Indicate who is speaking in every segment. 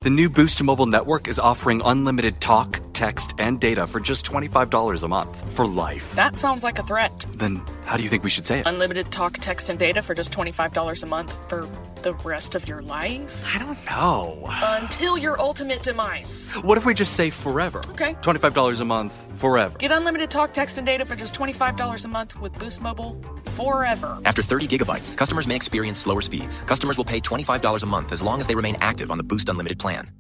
Speaker 1: The new Boost Mobile network is offering unlimited talk, text, and data for just $25 a month for life.
Speaker 2: That sounds like a threat.
Speaker 1: Then how do you think we should say it?
Speaker 2: Unlimited talk, text, and data for just $25 a month for the rest of your life?
Speaker 1: I don't know.
Speaker 2: Until your ultimate demise.
Speaker 1: What if we just say forever?
Speaker 2: Okay.
Speaker 1: $25 a month, forever.
Speaker 2: Get unlimited talk, text, and data for just $25 a month with Boost Mobile forever.
Speaker 3: After 30 gigabytes, customers may experience slower speeds. Customers will pay $25 a month as long as they remain active on the Boost Unlimited plan.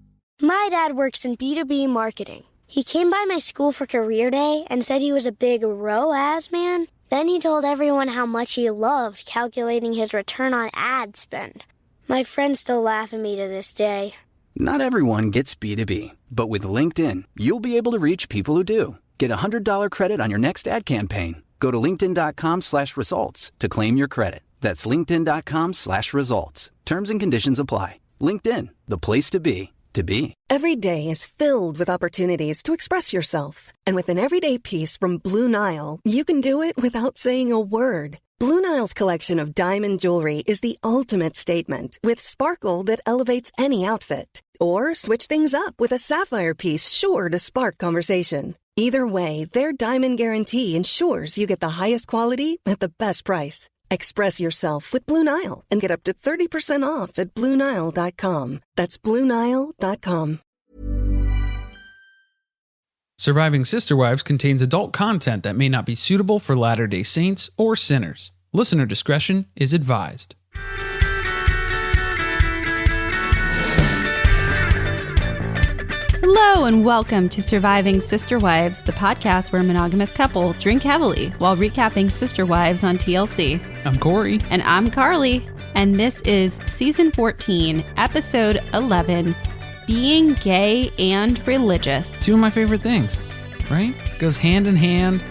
Speaker 4: My dad works in B2B marketing. He came by my school for career day and said he was a big ROAS man. Then he told everyone how much he loved calculating his return on ad spend. My friends still laugh at me to this day.
Speaker 5: Not everyone gets B2B, but with LinkedIn, you'll be able to reach people who do. Get a $100 credit on your next ad campaign. Go to linkedin.com/results to claim your credit. That's linkedin.com/results. Terms and conditions apply. LinkedIn, the place to be, to be.
Speaker 6: Every day is filled with opportunities to express yourself. And with an everyday piece from Blue Nile, you can do it without saying a word. Blue Nile's collection of diamond jewelry is the ultimate statement, with sparkle that elevates any outfit. Or switch things up with a sapphire piece sure to spark conversation. Either way, their diamond guarantee ensures you get the highest quality at the best price. Express yourself with Blue Nile and get up to 30% off at BlueNile.com. That's BlueNile.com.
Speaker 7: Surviving Sister Wives contains adult content that may not be suitable for Latter-day Saints or sinners. Listener discretion is advised.
Speaker 8: Hello and welcome to Surviving Sister Wives, the podcast where a monogamous couple drink heavily while recapping Sister Wives on TLC.
Speaker 7: I'm Corey.
Speaker 8: And I'm Carly. And this is Season 14, Episode 11, Being Gay and Religious.
Speaker 7: Two of my favorite things, right? Goes hand in hand.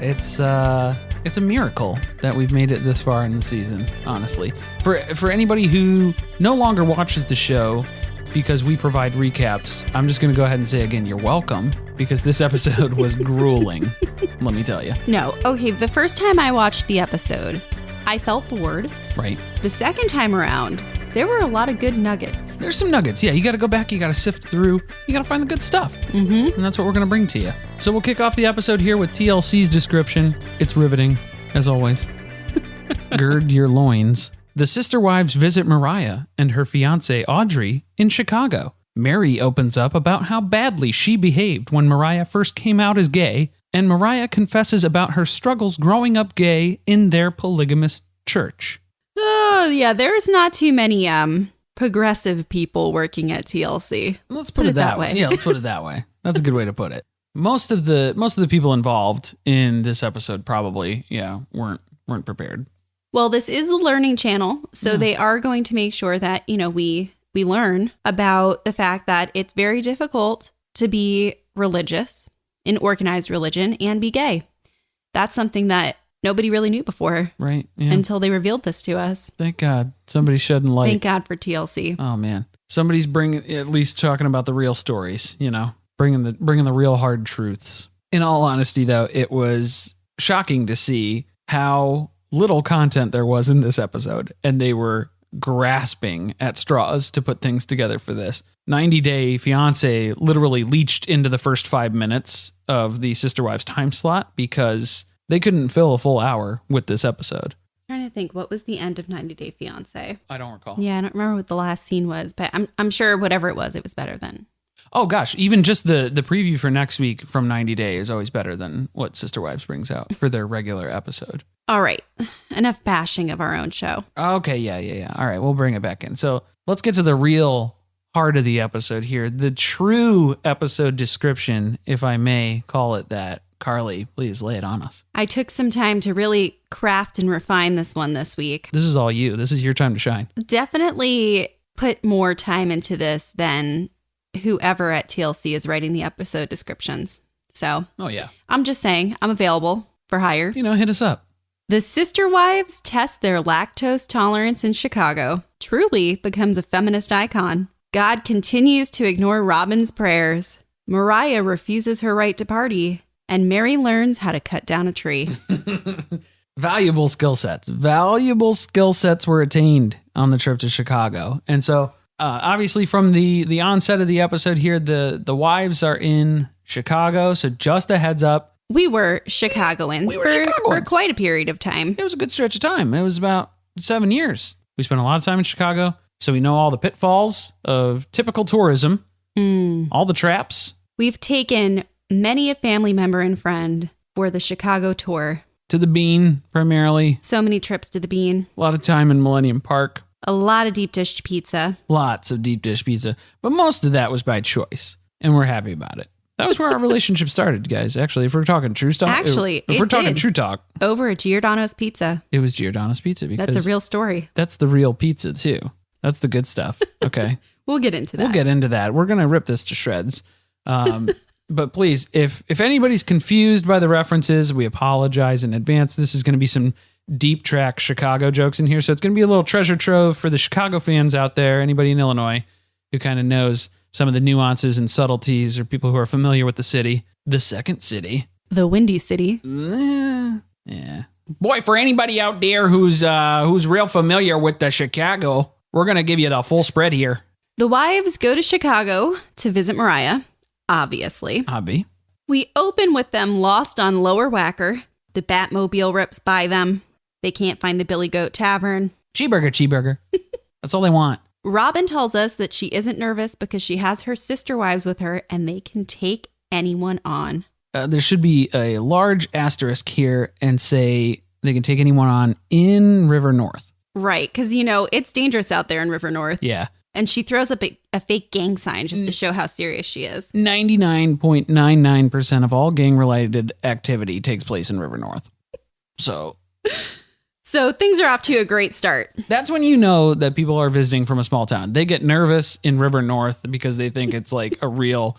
Speaker 7: It's a miracle that we've made it this far in the season, honestly. For anybody who no longer watches the show because we provide recaps, I'm just going to go ahead and say again, you're welcome, because this episode was grueling, let me tell you.
Speaker 8: No, okay, the first time I watched the episode, I felt bored.
Speaker 7: Right.
Speaker 8: The second time around, there were a lot of good nuggets.
Speaker 7: There's some nuggets, yeah. You got to go back, you got to sift through, you got to find the good stuff.
Speaker 8: Mm-hmm.
Speaker 7: And that's what we're going to bring to you. So we'll kick off the episode here with TLC's description. It's riveting, as always. Gird your loins. The sister wives visit Mariah and her fiancé Audrey in Chicago. Meri opens up about how badly she behaved when Mariah first came out as gay, and Mariah confesses about her struggles growing up gay in their polygamous church.
Speaker 8: Oh, yeah, there's not too many progressive people working at TLC.
Speaker 7: Let's put it that way. Yeah, let's put it that way. That's a good way to put it. Most of the people involved in this episode probably, weren't prepared.
Speaker 8: Well, this is a learning channel, so they are going to make sure that, we learn about the fact that it's very difficult to be religious in organized religion and be gay. That's something that nobody really knew before.
Speaker 7: Right. Yeah.
Speaker 8: Until they revealed this to us.
Speaker 7: Thank God. Somebody's shedding light.
Speaker 8: Thank God for TLC.
Speaker 7: Oh, man. Somebody's at least talking about the real stories, bringing the real hard truths. In all honesty, though, it was shocking to see how little content there was in this episode, and they were grasping at straws to put things together for this. 90 Day Fiancé literally leached into the first 5 minutes of the Sister Wives time slot because they couldn't fill a full hour with this episode.
Speaker 8: I'm trying to think, what was the end of 90 Day Fiancé?
Speaker 7: I don't recall.
Speaker 8: Yeah, I don't remember what the last scene was, but I'm sure whatever it was better than.
Speaker 7: Oh gosh, even just the preview for next week from 90 Day is always better than what Sister Wives brings out for their regular episode.
Speaker 8: All right, enough bashing of our own show.
Speaker 7: Okay, yeah. All right, we'll bring it back in. So let's get to the real heart of the episode here. The true episode description, if I may call it that. Carly, please lay it on us.
Speaker 8: I took some time to really craft and refine this one this week.
Speaker 7: This is all you. This is your time to shine.
Speaker 8: Definitely put more time into this than whoever at TLC is writing the episode descriptions. So,
Speaker 7: oh yeah,
Speaker 8: I'm just saying, I'm available for hire.
Speaker 7: Hit us up.
Speaker 8: The sister wives test their lactose tolerance in Chicago. Truly becomes a feminist icon. God continues to ignore Robyn's prayers. Mariah refuses her right to party. And Meri learns how to cut down a tree.
Speaker 7: Valuable skill sets. Valuable skill sets were attained on the trip to Chicago. And so Obviously, from the onset of the episode here, the wives are in Chicago. So just a heads up.
Speaker 8: We were Chicagoans for quite a period of time.
Speaker 7: It was a good stretch of time. It was about 7 years. We spent a lot of time in Chicago. So we know all the pitfalls of typical tourism, all the traps.
Speaker 8: We've taken many a family member and friend for the Chicago tour.
Speaker 7: To the Bean, primarily.
Speaker 8: So many trips to the Bean.
Speaker 7: A lot of time in Millennium Park.
Speaker 8: A lot of deep dish pizza.
Speaker 7: Lots of deep dish pizza. But most of that was by choice. And we're happy about it. That was where our relationship started, guys. Actually, if we're talking true stuff. If we're talking true talk.
Speaker 8: Over at Giordano's Pizza.
Speaker 7: It was Giordano's Pizza. Because
Speaker 8: that's a real story.
Speaker 7: That's the real pizza, too. That's the good stuff. Okay.
Speaker 8: We'll get into that.
Speaker 7: We're going to rip this to shreds. But please, if anybody's confused by the references, we apologize in advance. This is going to be some deep track Chicago jokes in here. So it's going to be a little treasure trove for the Chicago fans out there, anybody in Illinois who kind of knows some of the nuances and subtleties, or people who are familiar with the city. The second city.
Speaker 8: The Windy City.
Speaker 7: Yeah. Boy, for anybody out there who's real familiar with the Chicago, we're going to give you the full spread here.
Speaker 8: The wives go to Chicago to visit Mariah, obviously.
Speaker 7: Hobby.
Speaker 8: We open with them lost on Lower Wacker. The Batmobile rips by them. They can't find the Billy Goat Tavern.
Speaker 7: Cheeseburger. That's all they want.
Speaker 8: Robyn tells us that she isn't nervous because she has her sister wives with her and they can take anyone on.
Speaker 7: There should be a large asterisk here and say they can take anyone on in River North.
Speaker 8: Right, because, it's dangerous out there in River North.
Speaker 7: Yeah.
Speaker 8: And she throws up a fake gang sign just to show how serious she is.
Speaker 7: 99.99% of all gang-related activity takes place in River North. So
Speaker 8: things are off to a great start.
Speaker 7: That's when you know that people are visiting from a small town. They get nervous in River North because they think it's like a real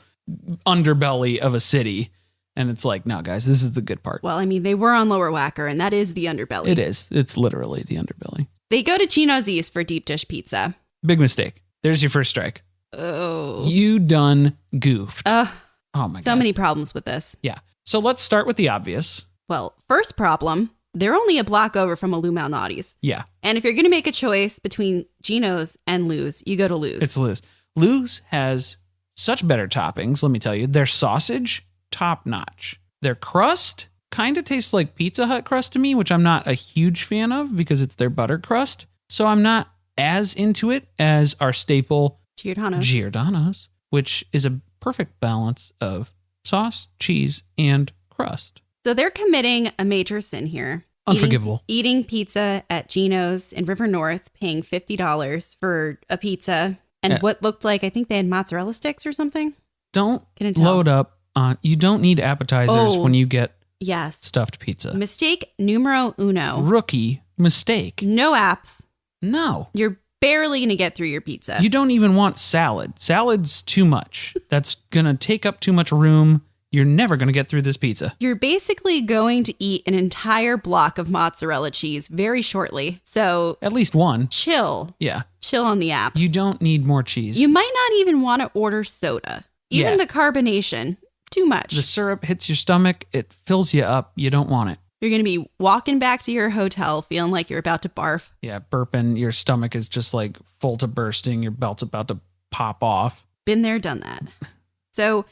Speaker 7: underbelly of a city. And it's like, no, guys, this is the good part.
Speaker 8: Well, they were on Lower Wacker, and that is the underbelly.
Speaker 7: It is. It's literally the underbelly.
Speaker 8: They go to Chino's East for deep dish pizza.
Speaker 7: Big mistake. There's your first strike.
Speaker 8: Oh.
Speaker 7: You done goofed. Oh, my God.
Speaker 8: So many problems with this.
Speaker 7: Yeah. So let's start with the obvious.
Speaker 8: Well, first problem, they're only a block over from a Lou Malnati's.
Speaker 7: Yeah.
Speaker 8: And if you're going to make a choice between Gino's and Lou's, you go to Lou's.
Speaker 7: It's Lou's. Lou's has such better toppings, let me tell you. Their sausage, top notch. Their crust kind of tastes like Pizza Hut crust to me, which I'm not a huge fan of because it's their butter crust. So I'm not as into it as our staple Giordano's, which is a perfect balance of sauce, cheese, and crust.
Speaker 8: So they're committing a major sin here.
Speaker 7: Unforgivable.
Speaker 8: Eating pizza at Gino's in River North, paying $50 for a pizza, and what looked like, I think they had mozzarella sticks or something.
Speaker 7: Don't load up on, you don't need appetizers when you get stuffed pizza.
Speaker 8: Mistake numero uno.
Speaker 7: Rookie mistake.
Speaker 8: No apps.
Speaker 7: No.
Speaker 8: You're barely going to get through your pizza.
Speaker 7: You don't even want salad. Salad's too much. That's going to take up too much room. You're never going to get through this pizza.
Speaker 8: You're basically going to eat an entire block of mozzarella cheese very shortly. So
Speaker 7: at least one.
Speaker 8: Chill.
Speaker 7: Yeah.
Speaker 8: Chill on the apps.
Speaker 7: You don't need more cheese.
Speaker 8: You might not even want to order soda. Even the carbonation, too much.
Speaker 7: The syrup hits your stomach. It fills you up. You don't want it.
Speaker 8: You're going to be walking back to your hotel feeling like you're about to barf.
Speaker 7: Yeah, burping. Your stomach is just like full to bursting. Your belt's about to pop off.
Speaker 8: Been there, done that. So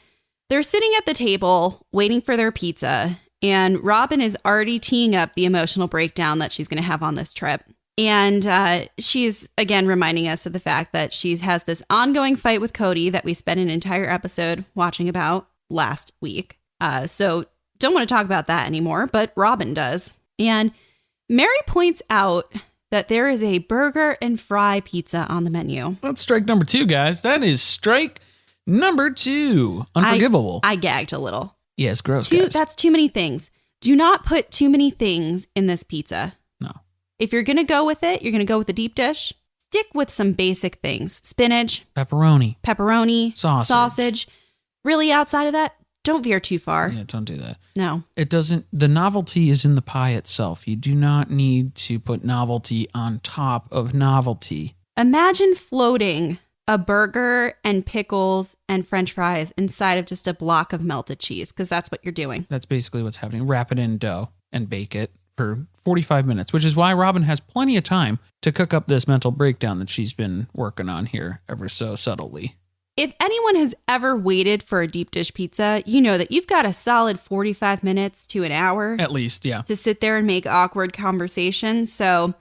Speaker 8: they're sitting at the table waiting for their pizza. And Robyn is already teeing up the emotional breakdown that she's going to have on this trip. And she's, again, reminding us of the fact that she has this ongoing fight with Cody that we spent an entire episode watching about last week. So don't want to talk about that anymore, but Robyn does. And Meri points out that there is a burger and fry pizza on the menu.
Speaker 7: That's strike number 2, guys. That is strike number 2. Unforgivable.
Speaker 8: I gagged a little.
Speaker 7: Yeah, it's gross, guys.
Speaker 8: That's too many things. Do not put too many things in this pizza.
Speaker 7: No.
Speaker 8: If you're going to go with it, you're going to go with the deep dish. Stick with some basic things. Spinach.
Speaker 7: Pepperoni.
Speaker 8: Sausage. Really, outside of that, don't veer too far.
Speaker 7: Yeah, don't do that.
Speaker 8: No.
Speaker 7: It doesn't, the novelty is in the pie itself. You do not need to put novelty on top of novelty.
Speaker 8: Imagine floating a burger and pickles and French fries inside of just a block of melted cheese, because that's what you're doing.
Speaker 7: That's basically what's happening. Wrap it in dough and bake it for 45 minutes, which is why Robyn has plenty of time to cook up this mental breakdown that she's been working on here ever so subtly.
Speaker 8: If anyone has ever waited for a deep dish pizza, you know that you've got a solid 45 minutes to an hour.
Speaker 7: At least, yeah.
Speaker 8: To sit there and make awkward conversation. So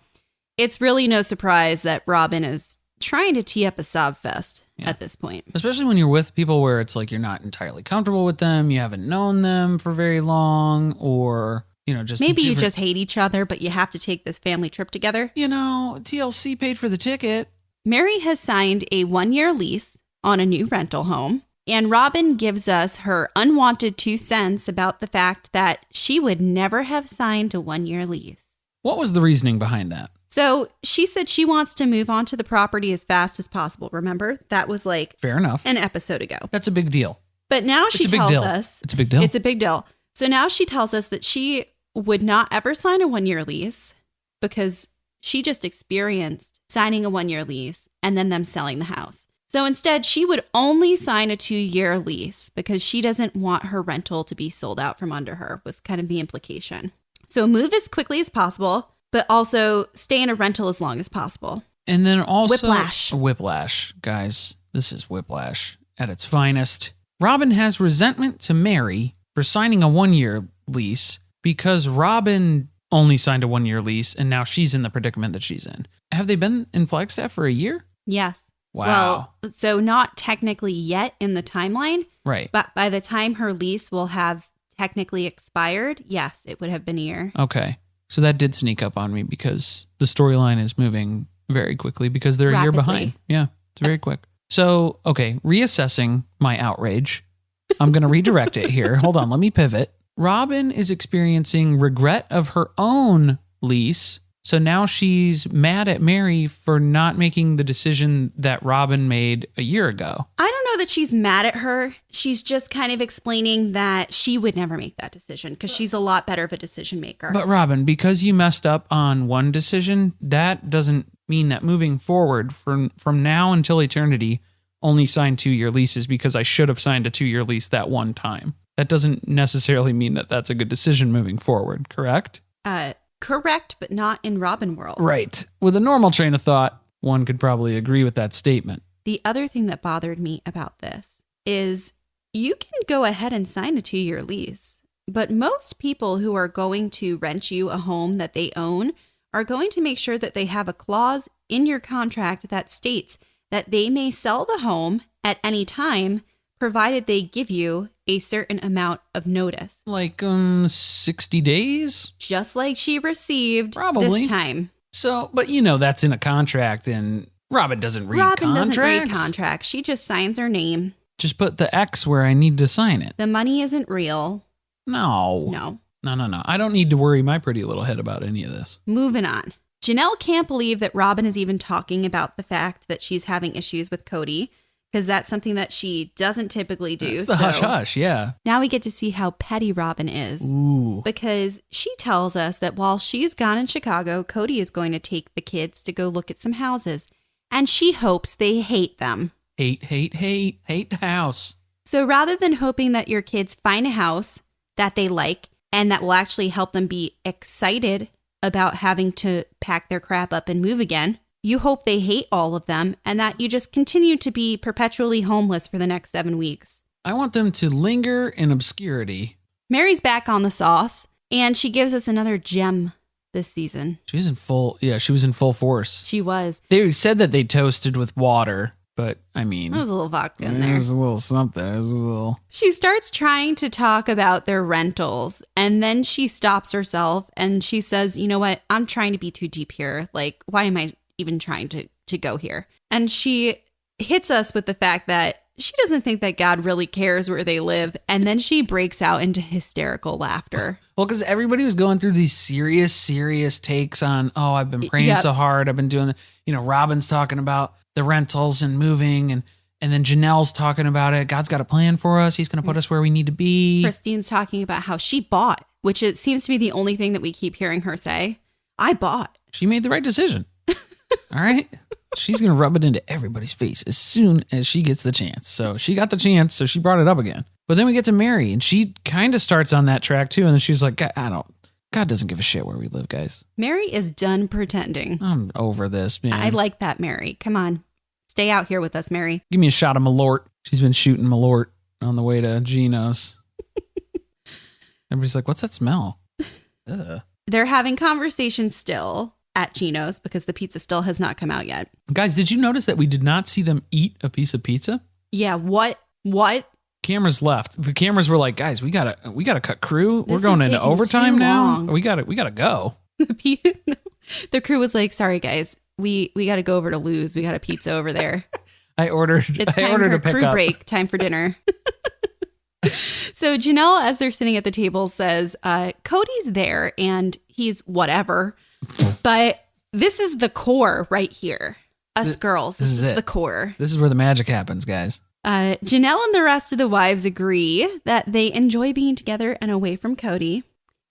Speaker 8: it's really no surprise that Robyn is trying to tee up a sob fest at this point.
Speaker 7: Especially when you're with people where it's like you're not entirely comfortable with them, you haven't known them for very long, or, you know, just
Speaker 8: maybe you just hate each other, but you have to take this family trip together.
Speaker 7: You know, TLC paid for the ticket.
Speaker 8: Meri has signed a 1-year lease on a new rental home, and Robyn gives us her unwanted 2 cents about the fact that she would never have signed a 1-year lease.
Speaker 7: What was the reasoning behind that?
Speaker 8: So she said she wants to move on to the property as fast as possible. Remember? That was like
Speaker 7: fair enough.
Speaker 8: An episode ago.
Speaker 7: That's a big deal.
Speaker 8: But now she tells us
Speaker 7: it's a big deal.
Speaker 8: It's a big deal. So now she tells us that she would not ever sign a 1-year lease because she just experienced signing a 1-year lease and then them selling the house. So instead, she would only sign a 2-year lease because she doesn't want her rental to be sold out from under her, was kind of the implication. So move as quickly as possible, but also stay in a rental as long as possible.
Speaker 7: And then also...
Speaker 8: Whiplash.
Speaker 7: Whiplash, guys. This is whiplash at its finest. Robyn has resentment to Meri for signing a 1-year lease because Robyn only signed a 1-year lease and now she's in the predicament that she's in. Have they been in Flagstaff for a year?
Speaker 8: Yes.
Speaker 7: Wow.
Speaker 8: Well, so not technically yet in the timeline.
Speaker 7: Right.
Speaker 8: But by the time her lease will have technically expired, yes, it would have been a year.
Speaker 7: Okay. So that did sneak up on me because the storyline is moving very quickly because they're a year behind. Yeah, it's very quick. So, okay, reassessing my outrage. I'm going to redirect it here. Hold on, let me pivot. Robyn is experiencing regret of her own lease. So now she's mad at Meri for not making the decision that Robyn made a year ago.
Speaker 8: I don't know that she's mad at her. She's just kind of explaining that she would never make that decision because she's a lot better of a decision maker.
Speaker 7: But Robyn, because you messed up on one decision, that doesn't mean that moving forward from now until eternity, only sign 2-year leases because I should have signed a 2-year lease that one time. That doesn't necessarily mean that that's a good decision moving forward, correct?
Speaker 8: Correct, but not in Robyn world.
Speaker 7: Right. With a normal train of thought, one could probably agree with that statement.
Speaker 8: The other thing that bothered me about this is you can go ahead and sign a 2-year lease, but most people who are going to rent you a home that they own are going to make sure that they have a clause in your contract that states that they may sell the home at any time, provided they give you a certain amount of notice.
Speaker 7: Like 60 days?
Speaker 8: Just like she received
Speaker 7: Probably.
Speaker 8: this time.
Speaker 7: So, but you know, that's in a contract and Robyn doesn't read contracts.
Speaker 8: Robyn doesn't read contracts. She just signs her name.
Speaker 7: Just put the X where I need to sign it.
Speaker 8: The money isn't real.
Speaker 7: No.
Speaker 8: No.
Speaker 7: I don't need to worry my pretty little head about any of this.
Speaker 8: Moving on. Janelle can't believe that Robyn is even talking about the fact that she's having issues with Cody, because that's something that she doesn't typically do.
Speaker 7: It's the hush-hush, yeah.
Speaker 8: Now we get to see how petty Robyn is.
Speaker 7: Ooh.
Speaker 8: Because she tells us that while she's gone in Chicago, Cody is going to take the kids to go look at some houses. And she hopes they hate them.
Speaker 7: Hate the house.
Speaker 8: So rather than hoping that your kids find a house that they like and that will actually help them be excited about having to pack their crap up and move again, you hope they hate all of them and that you just continue to be perpetually homeless for the next 7 weeks.
Speaker 7: I want them to linger in obscurity.
Speaker 8: Meri's back on the sauce, and she gives us another gem this season.
Speaker 7: She was in full force.
Speaker 8: She was.
Speaker 7: They said that they toasted with water, but I mean...
Speaker 8: There was a little vodka in there.
Speaker 7: There was a little something. There was a little...
Speaker 8: She starts trying to talk about their rentals, and then she stops herself, and she says, you know what? I'm trying to be too deep here. Like, why am I even trying to go here? And she hits us with the fact that she doesn't think that God really cares where they live. And then she breaks out into hysterical laughter.
Speaker 7: Well, because everybody was going through these serious takes on, oh, I've been praying so hard. I've been doing, Robyn's talking about the rentals and moving, and then Janelle's talking about it. God's got a plan for us. He's going to put us where we need to be.
Speaker 8: Christine's talking about how she bought, which it seems to be the only thing that we keep hearing her say. I bought.
Speaker 7: She made the right decision. All right. She's going to rub it into everybody's face as soon as she gets the chance. So she got the chance, so she brought it up again. But then we get to Meri, and she kind of starts on that track too. And then she's like, I God doesn't give a shit where we live, guys.
Speaker 8: Meri is done pretending.
Speaker 7: I'm over this, man.
Speaker 8: I like that, Meri. Come on. Stay out here with us, Meri.
Speaker 7: Give me a shot of Malort. She's been shooting Malort on the way to Gino's. Everybody's like, what's that smell? Ugh.
Speaker 8: They're having conversations still at Gino's because the pizza still has not come out yet.
Speaker 7: Guys, did you notice that we did not see them eat a piece of pizza?
Speaker 8: Yeah, what?
Speaker 7: Cameras left. The cameras were like, guys, we gotta cut crew.
Speaker 8: This
Speaker 7: We're going
Speaker 8: is
Speaker 7: into
Speaker 8: taking
Speaker 7: overtime
Speaker 8: too
Speaker 7: now.
Speaker 8: long.
Speaker 7: We gotta go.
Speaker 8: The crew was like, sorry, guys. We got to go over to Lou's. We got a pizza over there.
Speaker 7: I ordered
Speaker 8: for
Speaker 7: a pickup.
Speaker 8: crew break, time for dinner. So Janelle, as they're sitting at the table, says, Cody's there and he's whatever. But this is the core right here. Us girls, this is the core.
Speaker 7: This is where the magic happens, guys.
Speaker 8: Janelle and the rest of the wives agree that they enjoy being together and away from Cody.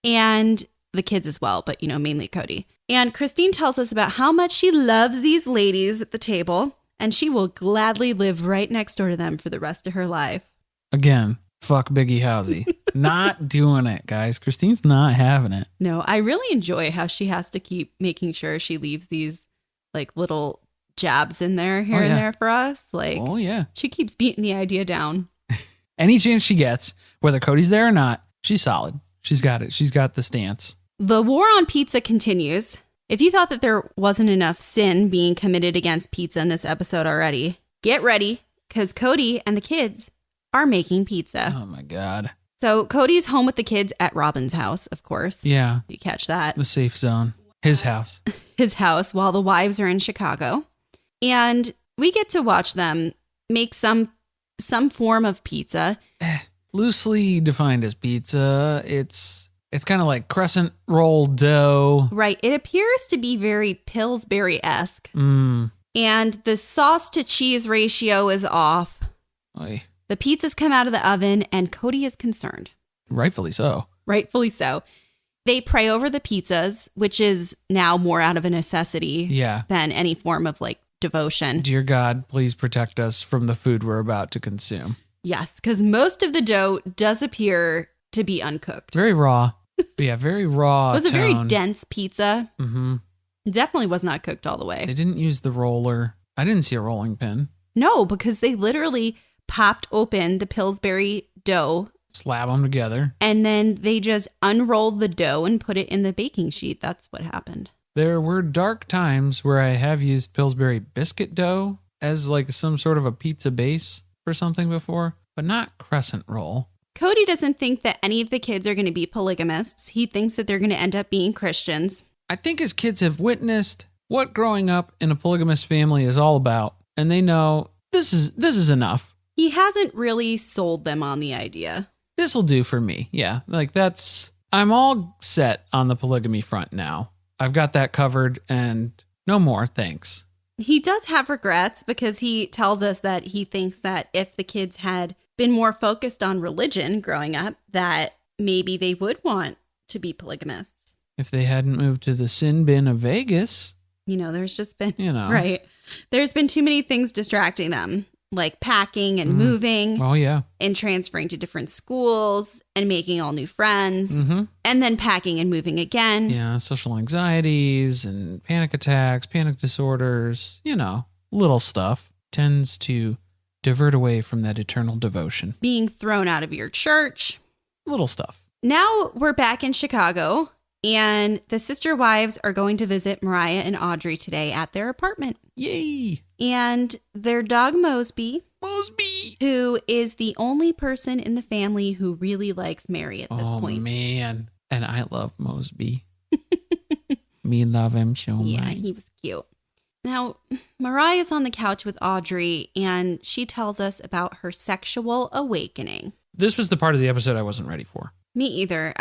Speaker 8: And the kids as well, but, mainly Cody. And Christine tells us about how much she loves these ladies at the table, and she will gladly live right next door to them for the rest of her life.
Speaker 7: Again, fuck Biggie Housey. Not doing it, guys. Christine's not having it.
Speaker 8: No, I really enjoy how she has to keep making sure she leaves these like little jabs in there here and there for us. Like,
Speaker 7: oh yeah,
Speaker 8: she keeps beating the idea down.
Speaker 7: Any chance she gets, whether Cody's there or not, she's solid. She's got it. She's got the stance.
Speaker 8: The war on pizza continues. If you thought that there wasn't enough sin being committed against pizza in this episode already, get ready, because Cody and the kids are making pizza.
Speaker 7: Oh my God.
Speaker 8: So Cody's home with the kids at Robyn's house, of course.
Speaker 7: Yeah.
Speaker 8: You catch that.
Speaker 7: The safe zone. His house.
Speaker 8: His house, while the wives are in Chicago. And we get to watch them make some form of pizza.
Speaker 7: Loosely defined as pizza. It's kind of like crescent roll dough.
Speaker 8: Right. It appears to be very Pillsbury-esque.
Speaker 7: Mm.
Speaker 8: And the sauce to cheese ratio is off.
Speaker 7: Oy.
Speaker 8: The pizzas come out of the oven and Cody is concerned.
Speaker 7: Rightfully so.
Speaker 8: Rightfully so. They pray over the pizzas, which is now more out of a necessity than any form of like devotion.
Speaker 7: Dear God, please protect us from the food we're about to consume.
Speaker 8: Yes, because most of the dough does appear to be uncooked.
Speaker 7: Very raw. Yeah, very raw.
Speaker 8: It was a
Speaker 7: tone.
Speaker 8: very dense pizza.
Speaker 7: Mm-hmm.
Speaker 8: Definitely was not cooked all the way.
Speaker 7: They didn't use the roller. I didn't see a rolling pin.
Speaker 8: No, because they literally popped open the Pillsbury dough.
Speaker 7: Slab them together.
Speaker 8: And then they just unrolled the dough and put it in the baking sheet. That's what happened.
Speaker 7: There were dark times where I have used Pillsbury biscuit dough as like some sort of a pizza base for something before, but not crescent roll.
Speaker 8: Cody doesn't think that any of the kids are going to be polygamists. He thinks that they're going to end up being Christians.
Speaker 7: I think his kids have witnessed what growing up in a polygamous family is all about, and they know this is enough.
Speaker 8: He hasn't really sold them on the idea.
Speaker 7: This'll do for me. Yeah, like I'm all set on the polygamy front now. I've got that covered and no more, thanks.
Speaker 8: He does have regrets because he tells us that he thinks that if the kids had been more focused on religion growing up, that maybe they would want to be polygamists.
Speaker 7: If they hadn't moved to the sin bin of Vegas.
Speaker 8: There's just been,
Speaker 7: right.
Speaker 8: There's been too many things distracting them, like packing and moving.
Speaker 7: Oh, yeah.
Speaker 8: And transferring to different schools and making all new friends.
Speaker 7: Mm-hmm.
Speaker 8: And then packing and moving again.
Speaker 7: Yeah, social anxieties and panic attacks, panic disorders, little stuff tends to divert away from that eternal devotion.
Speaker 8: Being thrown out of your church.
Speaker 7: Little stuff.
Speaker 8: Now we're back in Chicago. And the sister wives are going to visit Mariah and Audrey today at their apartment.
Speaker 7: Yay!
Speaker 8: And their dog Mosby, who is the only person in the family who really likes Meri at this point.
Speaker 7: Oh, man. And I love Mosby. Me love him so much.
Speaker 8: Yeah, he was cute. Now, Mariah's on the couch with Audrey, and she tells us about her sexual awakening.
Speaker 7: This was the part of the episode I wasn't ready for.
Speaker 8: Me either.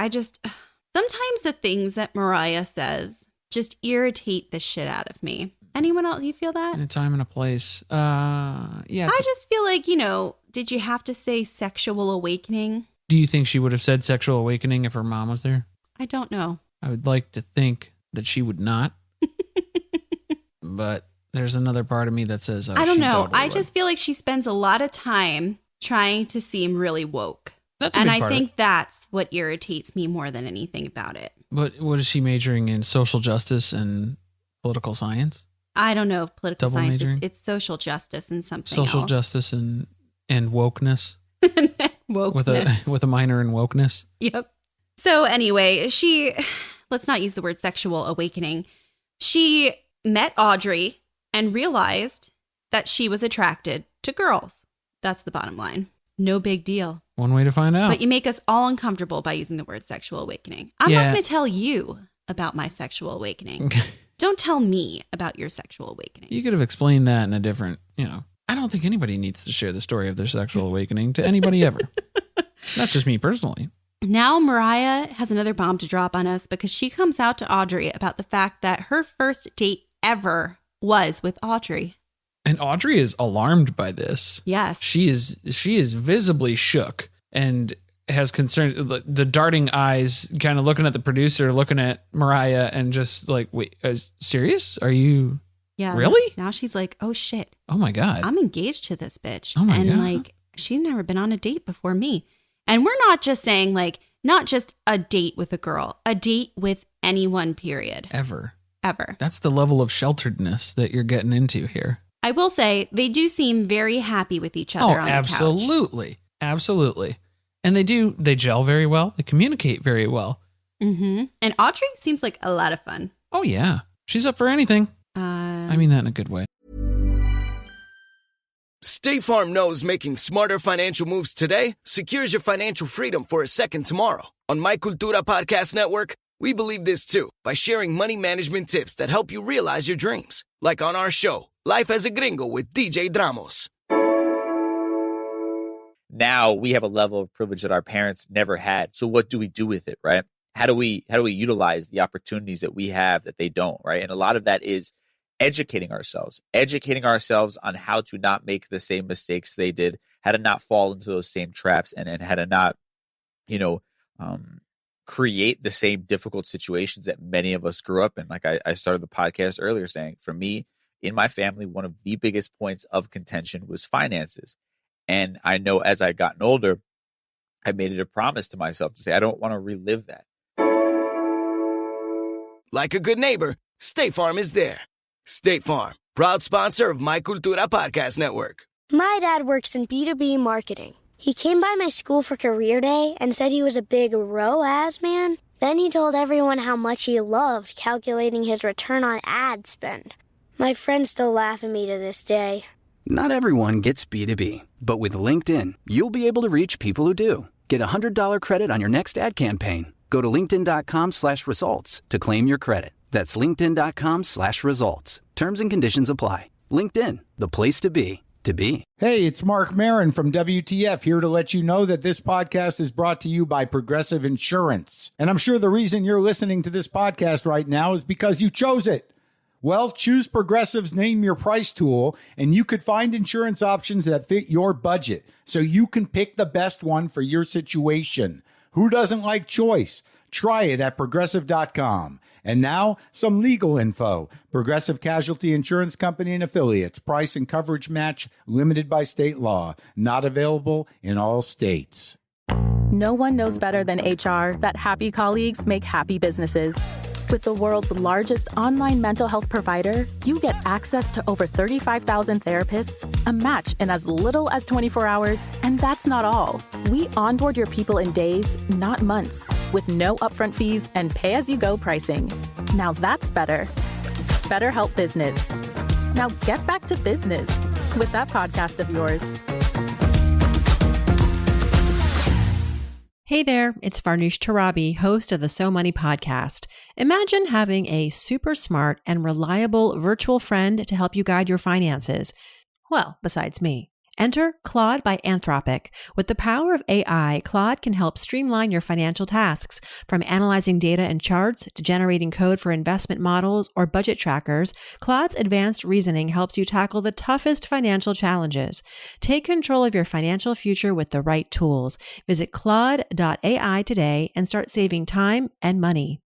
Speaker 8: Sometimes the things that Mariah says just irritate the shit out of me. Anyone else, you feel that?
Speaker 7: In a time and a place. Yeah.
Speaker 8: I just feel like, did you have to say sexual awakening?
Speaker 7: Do you think she would have said sexual awakening if her mom was there?
Speaker 8: I don't know.
Speaker 7: I would like to think that she would not. But there's another part of me that says,
Speaker 8: I don't know.
Speaker 7: Totally
Speaker 8: I just feel like she spends a lot of time trying to seem really woke.
Speaker 7: That's a big part
Speaker 8: think that's what irritates me more than anything about it.
Speaker 7: But what is she majoring in? Social justice and political science?
Speaker 8: I don't know political
Speaker 7: Double
Speaker 8: science.
Speaker 7: majoring?
Speaker 8: It's social justice and something
Speaker 7: Social
Speaker 8: else.
Speaker 7: justice and wokeness.
Speaker 8: Wokeness.
Speaker 7: With a minor in wokeness.
Speaker 8: Yep. So anyway, let's not use the word sexual awakening. She met Audrey and realized that she was attracted to girls. That's the bottom line. No big deal.
Speaker 7: One way to find out.
Speaker 8: But you make us all uncomfortable by using the word sexual awakening. I'm not going to tell you about my sexual awakening. Don't tell me about your sexual awakening.
Speaker 7: You could have explained that in a different, I don't think anybody needs to share the story of their sexual awakening to anybody ever. That's just me personally.
Speaker 8: Now Mariah has another bomb to drop on us because she comes out to Audrey about the fact that her first date ever was with Audrey.
Speaker 7: And Audrey is alarmed by this.
Speaker 8: Yes.
Speaker 7: She is visibly shook and has concern, the darting eyes, kind of looking at the producer, looking at Mariah, and just like, wait, serious? Are you really?
Speaker 8: Now she's like, oh shit.
Speaker 7: Oh my God.
Speaker 8: I'm engaged to this bitch.
Speaker 7: Oh my God.
Speaker 8: And like, she's never been on a date before me. And we're not just saying like, not just a date with a girl, a date with anyone, period.
Speaker 7: Ever.
Speaker 8: That's
Speaker 7: the level of shelteredness that you're getting into here.
Speaker 8: I will say they do seem very happy with each other on the couch.
Speaker 7: Absolutely. And they gel very well. They communicate very well.
Speaker 8: Mm-hmm. And Audrey seems like a lot of fun.
Speaker 7: Oh yeah. She's up for anything. I mean that in a good way.
Speaker 9: State Farm knows making smarter financial moves today secures your financial freedom for a second tomorrow. On My Cultura Podcast Network, we believe this too by sharing money management tips that help you realize your dreams. Like on our show, Life as a Gringo with DJ Dramos.
Speaker 10: Now we have a level of privilege that our parents never had. So what do we do with it, right? How do we utilize the opportunities that we have that they don't, right? And a lot of that is educating ourselves on how to not make the same mistakes they did, how to not fall into those same traps, and how to not, create the same difficult situations that many of us grew up in. Like I started the podcast earlier saying, for me, in my family, one of the biggest points of contention was finances. And I know as I gotten older, I made it a promise to myself to say, I don't want to relive that.
Speaker 9: Like a good neighbor, State Farm is there. State Farm, proud sponsor of My Cultura Podcast Network.
Speaker 4: My dad works in B2B marketing. He came by my school for career day and said he was a big ROAS man. Then he told everyone how much he loved calculating his return on ad spend. My friends still laugh at me to this day.
Speaker 5: Not everyone gets B2B, but with LinkedIn, you'll be able to reach people who do. Get a $100 credit on your next ad campaign. Go to linkedin.com/results to claim your credit. That's linkedin.com/results. Terms and conditions apply. LinkedIn, the place to be, to be.
Speaker 11: Hey, it's Mark Marin from WTF here to let you know that this podcast is brought to you by Progressive Insurance. And I'm sure the reason you're listening to this podcast right now is because you chose it. Well, choose Progressive's Name Your Price tool, and you could find insurance options that fit your budget, so you can pick the best one for your situation. Who doesn't like choice? Try it at Progressive.com. And now, some legal info. Progressive Casualty Insurance Company and Affiliates. Price and coverage match limited by state law. Not available in all states.
Speaker 12: No one knows better than HR that happy colleagues make happy businesses. With the world's largest online mental health provider, you get access to over 35,000 therapists, a match in as little as 24 hours, and that's not all. We onboard your people in days, not months, with no upfront fees and pay-as-you-go pricing. Now that's better. BetterHelp Business. Now get back to business with that podcast of yours.
Speaker 13: Hey there, it's Farnoosh Torabi, host of the So Money podcast. Imagine having a super smart and reliable virtual friend to help you guide your finances. Well, besides me. Enter Claude by Anthropic. With the power of AI, Claude can help streamline your financial tasks. From analyzing data and charts to generating code for investment models or budget trackers, Claude's advanced reasoning helps you tackle the toughest financial challenges. Take control of your financial future with the right tools. Visit Claude.ai today and start saving time and money.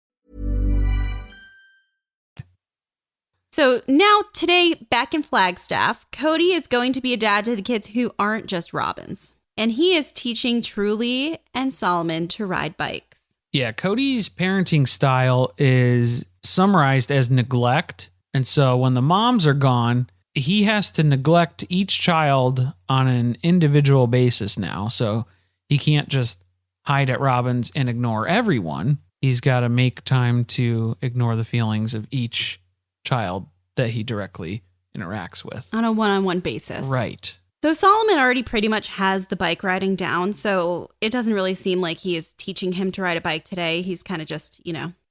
Speaker 8: So now today, back in Flagstaff, Cody is going to be a dad to the kids who aren't just Robins. And he is teaching Truly and Solomon to ride bikes.
Speaker 7: Yeah, Cody's parenting style is summarized as neglect. And so when the moms are gone, he has to neglect each child on an individual basis now. So he can't just hide at Robyn's and ignore everyone. He's got to make time to ignore the feelings of each child that he directly interacts with.
Speaker 8: On a one-on-one basis.
Speaker 7: Right.
Speaker 8: So Solomon already pretty much has the bike riding down, so it doesn't really seem like he is teaching him to ride a bike today. He's kind of just,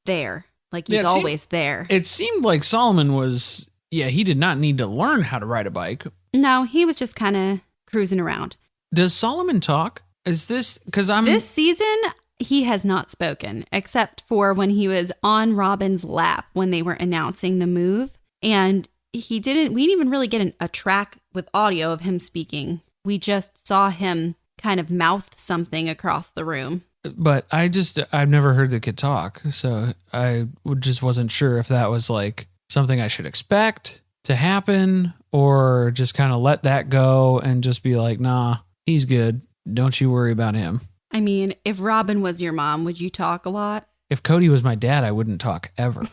Speaker 8: there. Like he's always there.
Speaker 7: It seemed like Solomon was, he did not need to learn how to ride a bike.
Speaker 8: No, he was just kind of cruising around.
Speaker 7: Does Solomon talk? Is this, because
Speaker 8: This season, he has not spoken, except for when he was on Robyn's lap when they were announcing the move. And we didn't even really get a track with audio of him speaking. We just saw him kind of mouth something across the room.
Speaker 7: But I've never heard the kid talk. So I just wasn't sure if that was like something I should expect to happen or just kind of let that go and just be like, nah, he's good. Don't you worry about him.
Speaker 8: I mean, if Robyn was your mom, would you talk a lot?
Speaker 7: If Cody was my dad, I wouldn't talk ever.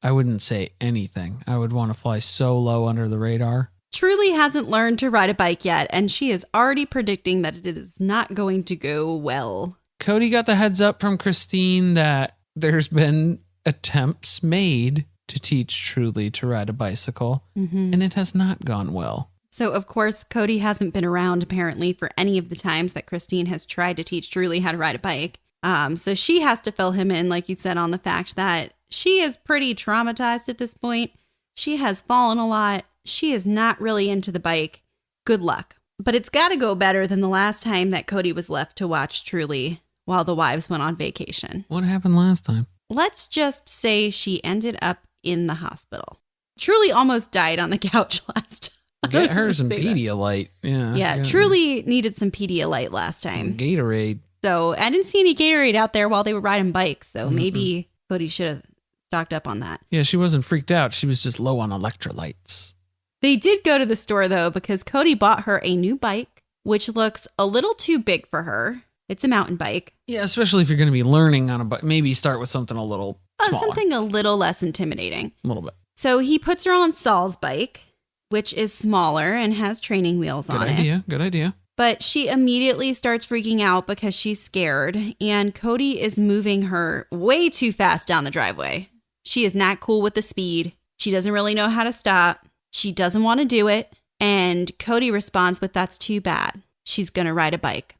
Speaker 7: I wouldn't say anything. I would want to fly so low under the radar.
Speaker 8: Truly hasn't learned to ride a bike yet, and she is already predicting that it is not going to go well.
Speaker 7: Cody got the heads up from Christine that there's been attempts made to teach Truly to ride a bicycle, and it has not gone well.
Speaker 8: So, of course, Cody hasn't been around, apparently, for any of the times that Christine has tried to teach Truly how to ride a bike. So she has to fill him in, like you said, on the fact that she is pretty traumatized at this point. She has fallen a lot. She is not really into the bike. Good luck. But it's got to go better than the last time that Cody was left to watch Truly while the wives went on vacation.
Speaker 7: What happened last time?
Speaker 8: Let's just say she ended up in the hospital. Truly almost died on the couch last time.
Speaker 7: Get her some Pedialyte.
Speaker 8: Yeah, Truly needed some Pedialyte last time.
Speaker 7: Gatorade.
Speaker 8: So I didn't see any Gatorade out there while they were riding bikes. So maybe Cody should have stocked up on that.
Speaker 7: Yeah, she wasn't freaked out. She was just low on electrolytes.
Speaker 8: They did go to the store, though, because Cody bought her a new bike, which looks a little too big for her. It's a mountain bike.
Speaker 7: Yeah, especially if you're going to be learning on a bike. Maybe start with something a little smaller.
Speaker 8: Something a little less intimidating.
Speaker 7: A little bit.
Speaker 8: So he puts her on Saul's bike, which is smaller and has training wheels on it.
Speaker 7: Good idea.
Speaker 8: But she immediately starts freaking out because she's scared, and Cody is moving her way too fast down the driveway. She is not cool with the speed. She doesn't really know how to stop. She doesn't want to do it. And Cody responds with, "That's too bad. She's going to ride a bike."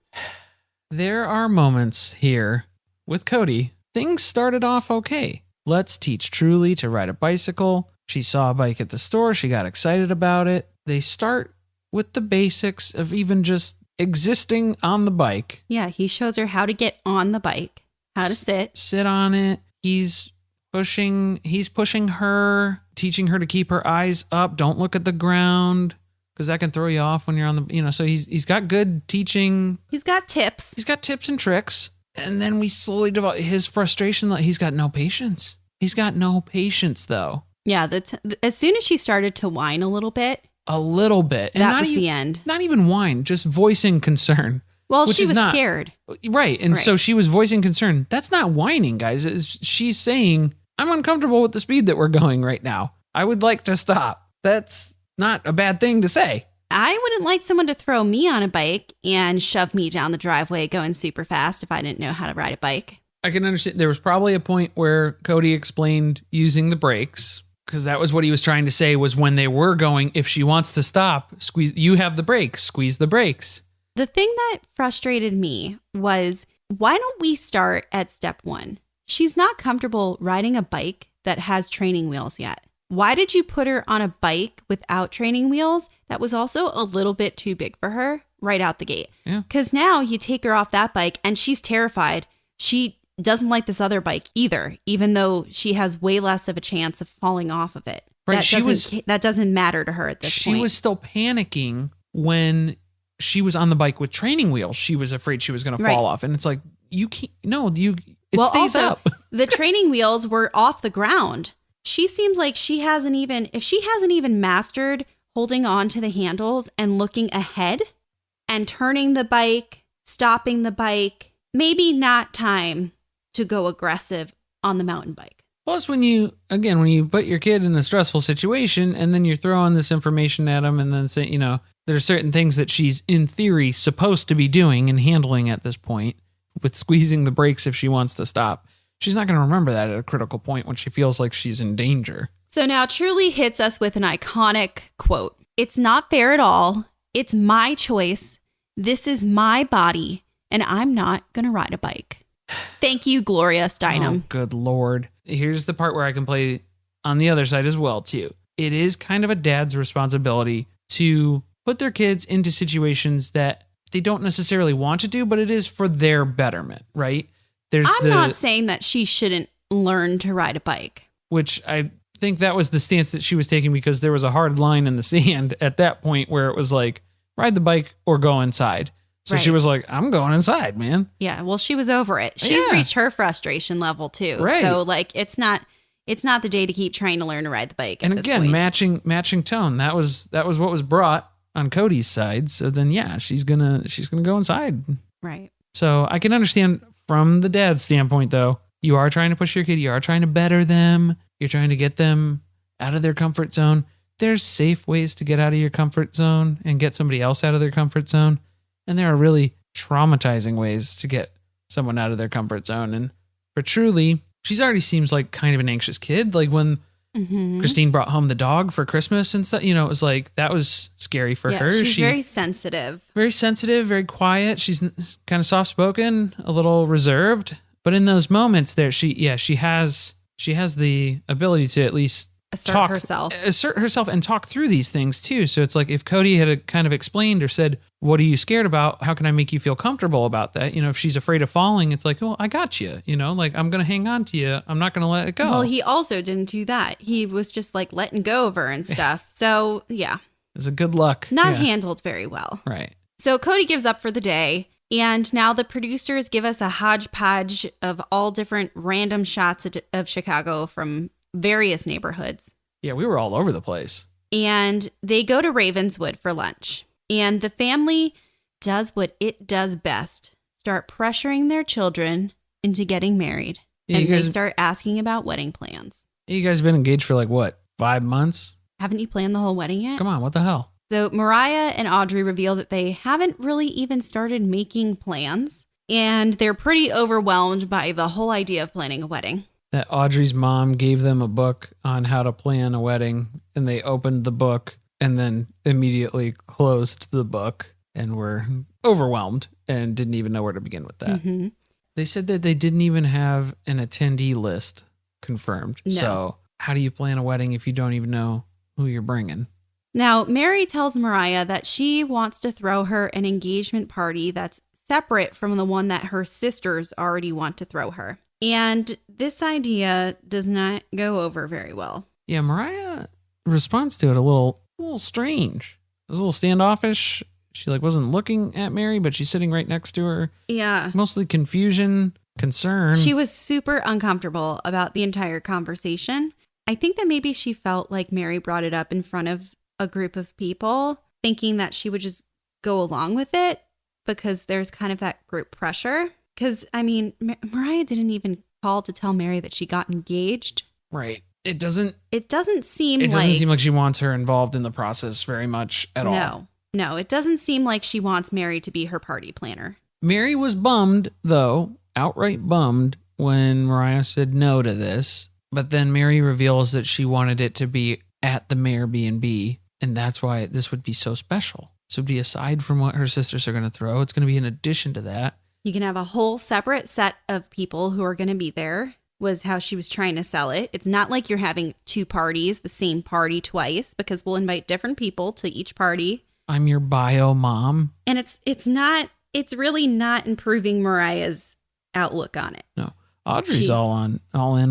Speaker 7: There are moments here with Cody. Things started off okay. Let's teach Truly to ride a bicycle. She saw a bike at the store. She got excited about it. They start with the basics of even just existing on the bike.
Speaker 8: Yeah, he shows her how to get on the bike, how to
Speaker 7: sit on it. He's pushing her, teaching her to keep her eyes up. Don't look at the ground, because that can throw you off when you're on the, so he's got good teaching.
Speaker 8: He's got tips.
Speaker 7: He's got tips and tricks. And then we slowly develop his frustration that he's got no patience. He's got no patience, though.
Speaker 8: Yeah, as soon as she started to whine a little bit.
Speaker 7: And
Speaker 8: that was the end.
Speaker 7: Not even whine, just voicing concern.
Speaker 8: Well, she was scared.
Speaker 7: Right. And so she was voicing concern. That's not whining, guys. She's saying, I'm uncomfortable with the speed that we're going right now. I would like to stop. That's not a bad thing to say.
Speaker 8: I wouldn't like someone to throw me on a bike and shove me down the driveway going super fast if I didn't know how to ride a bike.
Speaker 7: I can understand. There was probably a point where Cody explained using the brakes, because that was what he was trying to say, was when they were going, if she wants to stop, you have the brakes, squeeze the brakes.
Speaker 8: The thing that frustrated me was, why don't we start at step one? She's not comfortable riding a bike that has training wheels yet. Why did you put her on a bike without training wheels that was also a little bit too big for her right out the gate? Because now you take her off that bike and she's terrified. She doesn't like this other bike either, even though she has way less of a chance of falling off of it.
Speaker 7: Right.
Speaker 8: That doesn't matter to her at this point.
Speaker 7: She was still panicking when she was on the bike with training wheels. She was afraid she was going to fall off. And it's like, you can't, it stays up.
Speaker 8: The training wheels were off the ground. She seems like if she hasn't even mastered holding on to the handles and looking ahead and turning the bike, stopping the bike, maybe not time to go aggressive on the mountain bike.
Speaker 7: Plus, when you put your kid in a stressful situation and then you're throwing this information at them and then say, there are certain things that she's in theory supposed to be doing and handling at this point with squeezing the brakes if she wants to stop. She's not going to remember that at a critical point when she feels like she's in danger.
Speaker 8: So now Truly hits us with an iconic quote. "It's not fair at all. It's my choice. This is my body, and I'm not going to ride a bike." Thank you, Gloria Steinem.
Speaker 7: Oh, good Lord. Here's the part where I can play on the other side as well, too. It is kind of a dad's responsibility to put their kids into situations that they don't necessarily want to do, but it is for their betterment, right?
Speaker 8: I'm not saying that she shouldn't learn to ride a bike.
Speaker 7: Which I think that was the stance that she was taking because there was a hard line in the sand at that point where it was like, ride the bike or go inside. So she was like, I'm going inside, man.
Speaker 8: Yeah, well, she was over it. She's reached her frustration level too.
Speaker 7: Right.
Speaker 8: So like it's not the day to keep trying to learn to ride the bike.
Speaker 7: And
Speaker 8: at this
Speaker 7: again,
Speaker 8: point.
Speaker 7: matching tone. That was what was brought on Cody's side. So then she's gonna go inside.
Speaker 8: Right.
Speaker 7: So I can understand from the dad's standpoint though, you are trying to push your kid, you are trying to better them, you're trying to get them out of their comfort zone. There's safe ways to get out of your comfort zone and get somebody else out of their comfort zone. And there are really traumatizing ways to get someone out of their comfort zone. And for Truly, she's already seems like kind of an anxious kid. Like when Christine brought home the dog for Christmas and stuff, it was like, that was scary for her.
Speaker 8: She's very sensitive.
Speaker 7: Very sensitive, very quiet. She's kind of soft-spoken, a little reserved. But in those moments there, she has the ability to at least assert herself and talk through these things too. So it's like if Cody had kind of explained or said, what are you scared about? How can I make you feel comfortable about that? If she's afraid of falling, it's like, well, I got you, like I'm going to hang on to you. I'm not going to let it go.
Speaker 8: Well, he also didn't do that. He was just like letting go of her and stuff. So yeah.
Speaker 7: It was a good luck.
Speaker 8: Not handled very well.
Speaker 7: Right.
Speaker 8: So Cody gives up for the day. And now the producers give us a hodgepodge of all different random shots of Chicago from various neighborhoods.
Speaker 7: Yeah, we were all over the place.
Speaker 8: And they go to Ravenswood for lunch. And the family does what it does best. Start pressuring their children into getting married.
Speaker 7: Yeah,
Speaker 8: and they start asking about wedding plans.
Speaker 7: You guys been engaged for 5 months?
Speaker 8: Haven't you planned the whole wedding yet?
Speaker 7: Come on, what the hell?
Speaker 8: So Mariah and Audrey reveal that they haven't really even started making plans. And they're pretty overwhelmed by the whole idea of planning a wedding.
Speaker 7: That Audrey's mom gave them a book on how to plan a wedding, and they opened the book and then immediately closed the book and were overwhelmed and didn't even know where to begin with that.
Speaker 8: Mm-hmm.
Speaker 7: They said that they didn't even have an attendee list confirmed.
Speaker 8: No.
Speaker 7: So how do you plan a wedding if you don't even know who you're bringing?
Speaker 8: Now, Meri tells Mariah that she wants to throw her an engagement party that's separate from the one that her sisters already want to throw her. And this idea does not go over very well.
Speaker 7: Yeah, Mariah responds to it a little strange. It was a little standoffish. She wasn't looking at Meri, but she's sitting right next to her.
Speaker 8: Yeah.
Speaker 7: Mostly confusion, concern.
Speaker 8: She was super uncomfortable about the entire conversation. I think that maybe she felt like Meri brought it up in front of a group of people, thinking that she would just go along with it because there's kind of that group pressure. Because, Mariah didn't even call to tell Meri that she got engaged.
Speaker 7: Right. It doesn't
Speaker 8: seem
Speaker 7: like she wants her involved in the process very much at all.
Speaker 8: No, it doesn't seem like she wants Meri to be her party planner.
Speaker 7: Meri was bummed, though, outright bummed, when Mariah said no to this. But then Meri reveals that she wanted it to be at the Mayor B&B, and that's why this would be so special. This would be aside from what her sisters are going to throw. It's going to be in addition to that.
Speaker 8: You can have a whole separate set of people who are going to be there, was how she was trying to sell it. It's not like you're having two parties, the same party twice, because we'll invite different people to each party.
Speaker 7: I'm your bio mom.
Speaker 8: And it's really not improving Mariah's outlook on it.
Speaker 7: No. Audrey's all in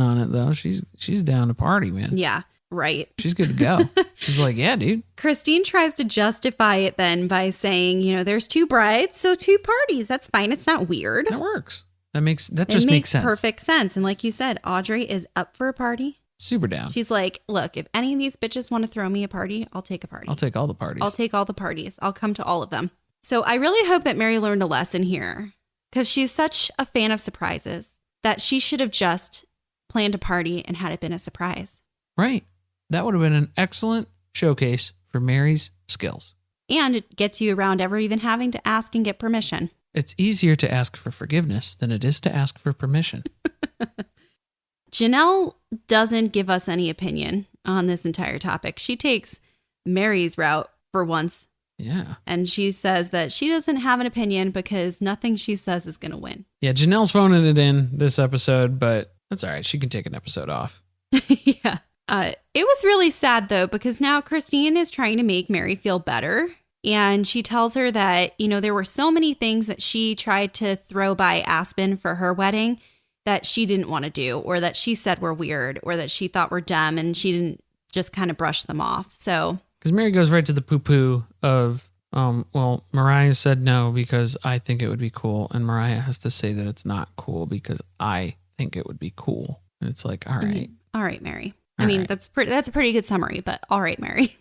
Speaker 7: on it though. She's down to party, man.
Speaker 8: Yeah, right.
Speaker 7: She's good to go. She's like, yeah, dude.
Speaker 8: Christine tries to justify it then by saying, there's two brides, so two parties. That's fine. It's not weird.
Speaker 7: That works. That makes sense.
Speaker 8: Perfect sense. And like you said, Audrey is up for a party.
Speaker 7: Super down.
Speaker 8: She's like, look, if any of these bitches want to throw me a party, I'll take a party.
Speaker 7: I'll take all the parties.
Speaker 8: I'll take all the parties. I'll come to all of them. So I really hope that Meri learned a lesson here because she's such a fan of surprises. that she should have just planned a party and had it been a surprise.
Speaker 7: Right. That would have been an excellent showcase for Meri's skills.
Speaker 8: And it gets you around ever even having to ask and get permission.
Speaker 7: It's easier to ask for forgiveness than it is to ask for permission.
Speaker 8: Janelle doesn't give us any opinion on this entire topic. She takes Meri's route for once.
Speaker 7: Yeah.
Speaker 8: And she says that she doesn't have an opinion because nothing she says is going to win.
Speaker 7: Yeah, Janelle's phoning it in this episode, but that's all right. She can take an episode off.
Speaker 8: Yeah. It was really sad, though, because now Christine is trying to make Meri feel better. And she tells her that, there were so many things that she tried to throw by Aspen for her wedding that she didn't want to do, or that she said were weird, or that she thought were dumb, and she didn't just kind of brush them off. So,
Speaker 7: because Meri goes right to the poo-poo of, well, Mariah said no because I think it would be cool, and Mariah has to say that it's not cool because I think it would be cool. And it's like, all right.
Speaker 8: All right, Meri. I mean, that's a pretty good summary, but all right, Meri.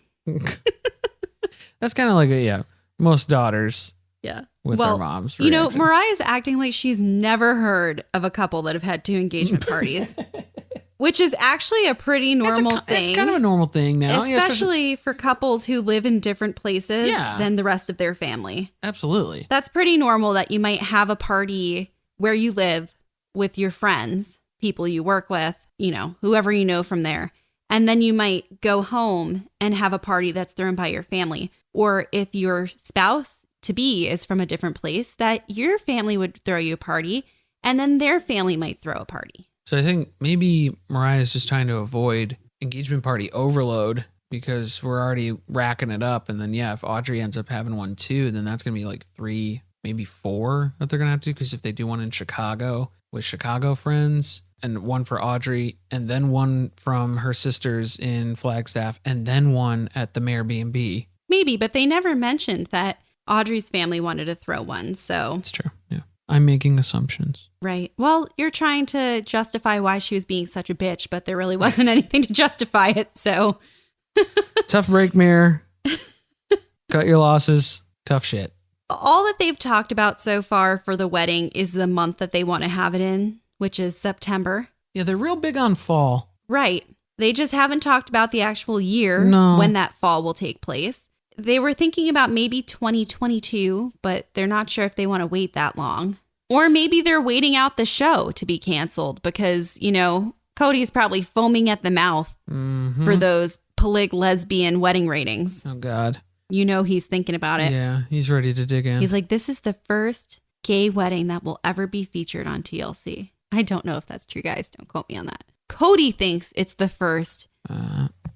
Speaker 7: That's kind of like, most daughters.
Speaker 8: Yeah.
Speaker 7: With their moms. Reaction.
Speaker 8: Mariah's acting like she's never heard of a couple that have had 2 engagement parties, which is actually a pretty normal thing.
Speaker 7: It's kind of a normal thing now.
Speaker 8: Especially for couples who live in different places than the rest of their family.
Speaker 7: Absolutely.
Speaker 8: That's pretty normal that you might have a party where you live with your friends, people you work with, whoever you know from there. And then you might go home and have a party that's thrown by your family. Or if your spouse to be is from a different place, that your family would throw you a party and then their family might throw a party.
Speaker 7: So I think maybe Mariah's just trying to avoid engagement party overload because we're already racking it up. And then, if Audrey ends up having one too, then that's going to be like 3, maybe 4 that they're going to have to do. Because if they do one in Chicago with Chicago friends and one for Audrey and then one from her sisters in Flagstaff and then one at the Meri B&B.
Speaker 8: Maybe, but they never mentioned that Audrey's family wanted to throw one, so...
Speaker 7: It's true, yeah. I'm making assumptions.
Speaker 8: Right. Well, you're trying to justify why she was being such a bitch, but there really wasn't anything to justify it, so...
Speaker 7: Tough break, Meri. Cut your losses. Tough shit.
Speaker 8: All that they've talked about so far for the wedding is the month that they want to have it in, which is September.
Speaker 7: Yeah, they're real big on fall.
Speaker 8: Right. They just haven't talked about the actual year when that fall will take place. They were thinking about maybe 2022, but they're not sure if they want to wait that long. Or maybe they're waiting out the show to be canceled because, Cody's probably foaming at the mouth for those lesbian wedding ratings.
Speaker 7: Oh, God.
Speaker 8: He's thinking about it.
Speaker 7: Yeah, he's ready to dig in.
Speaker 8: He's like, this is the first gay wedding that will ever be featured on TLC. I don't know if that's true, guys. Don't quote me on that. Cody thinks it's the first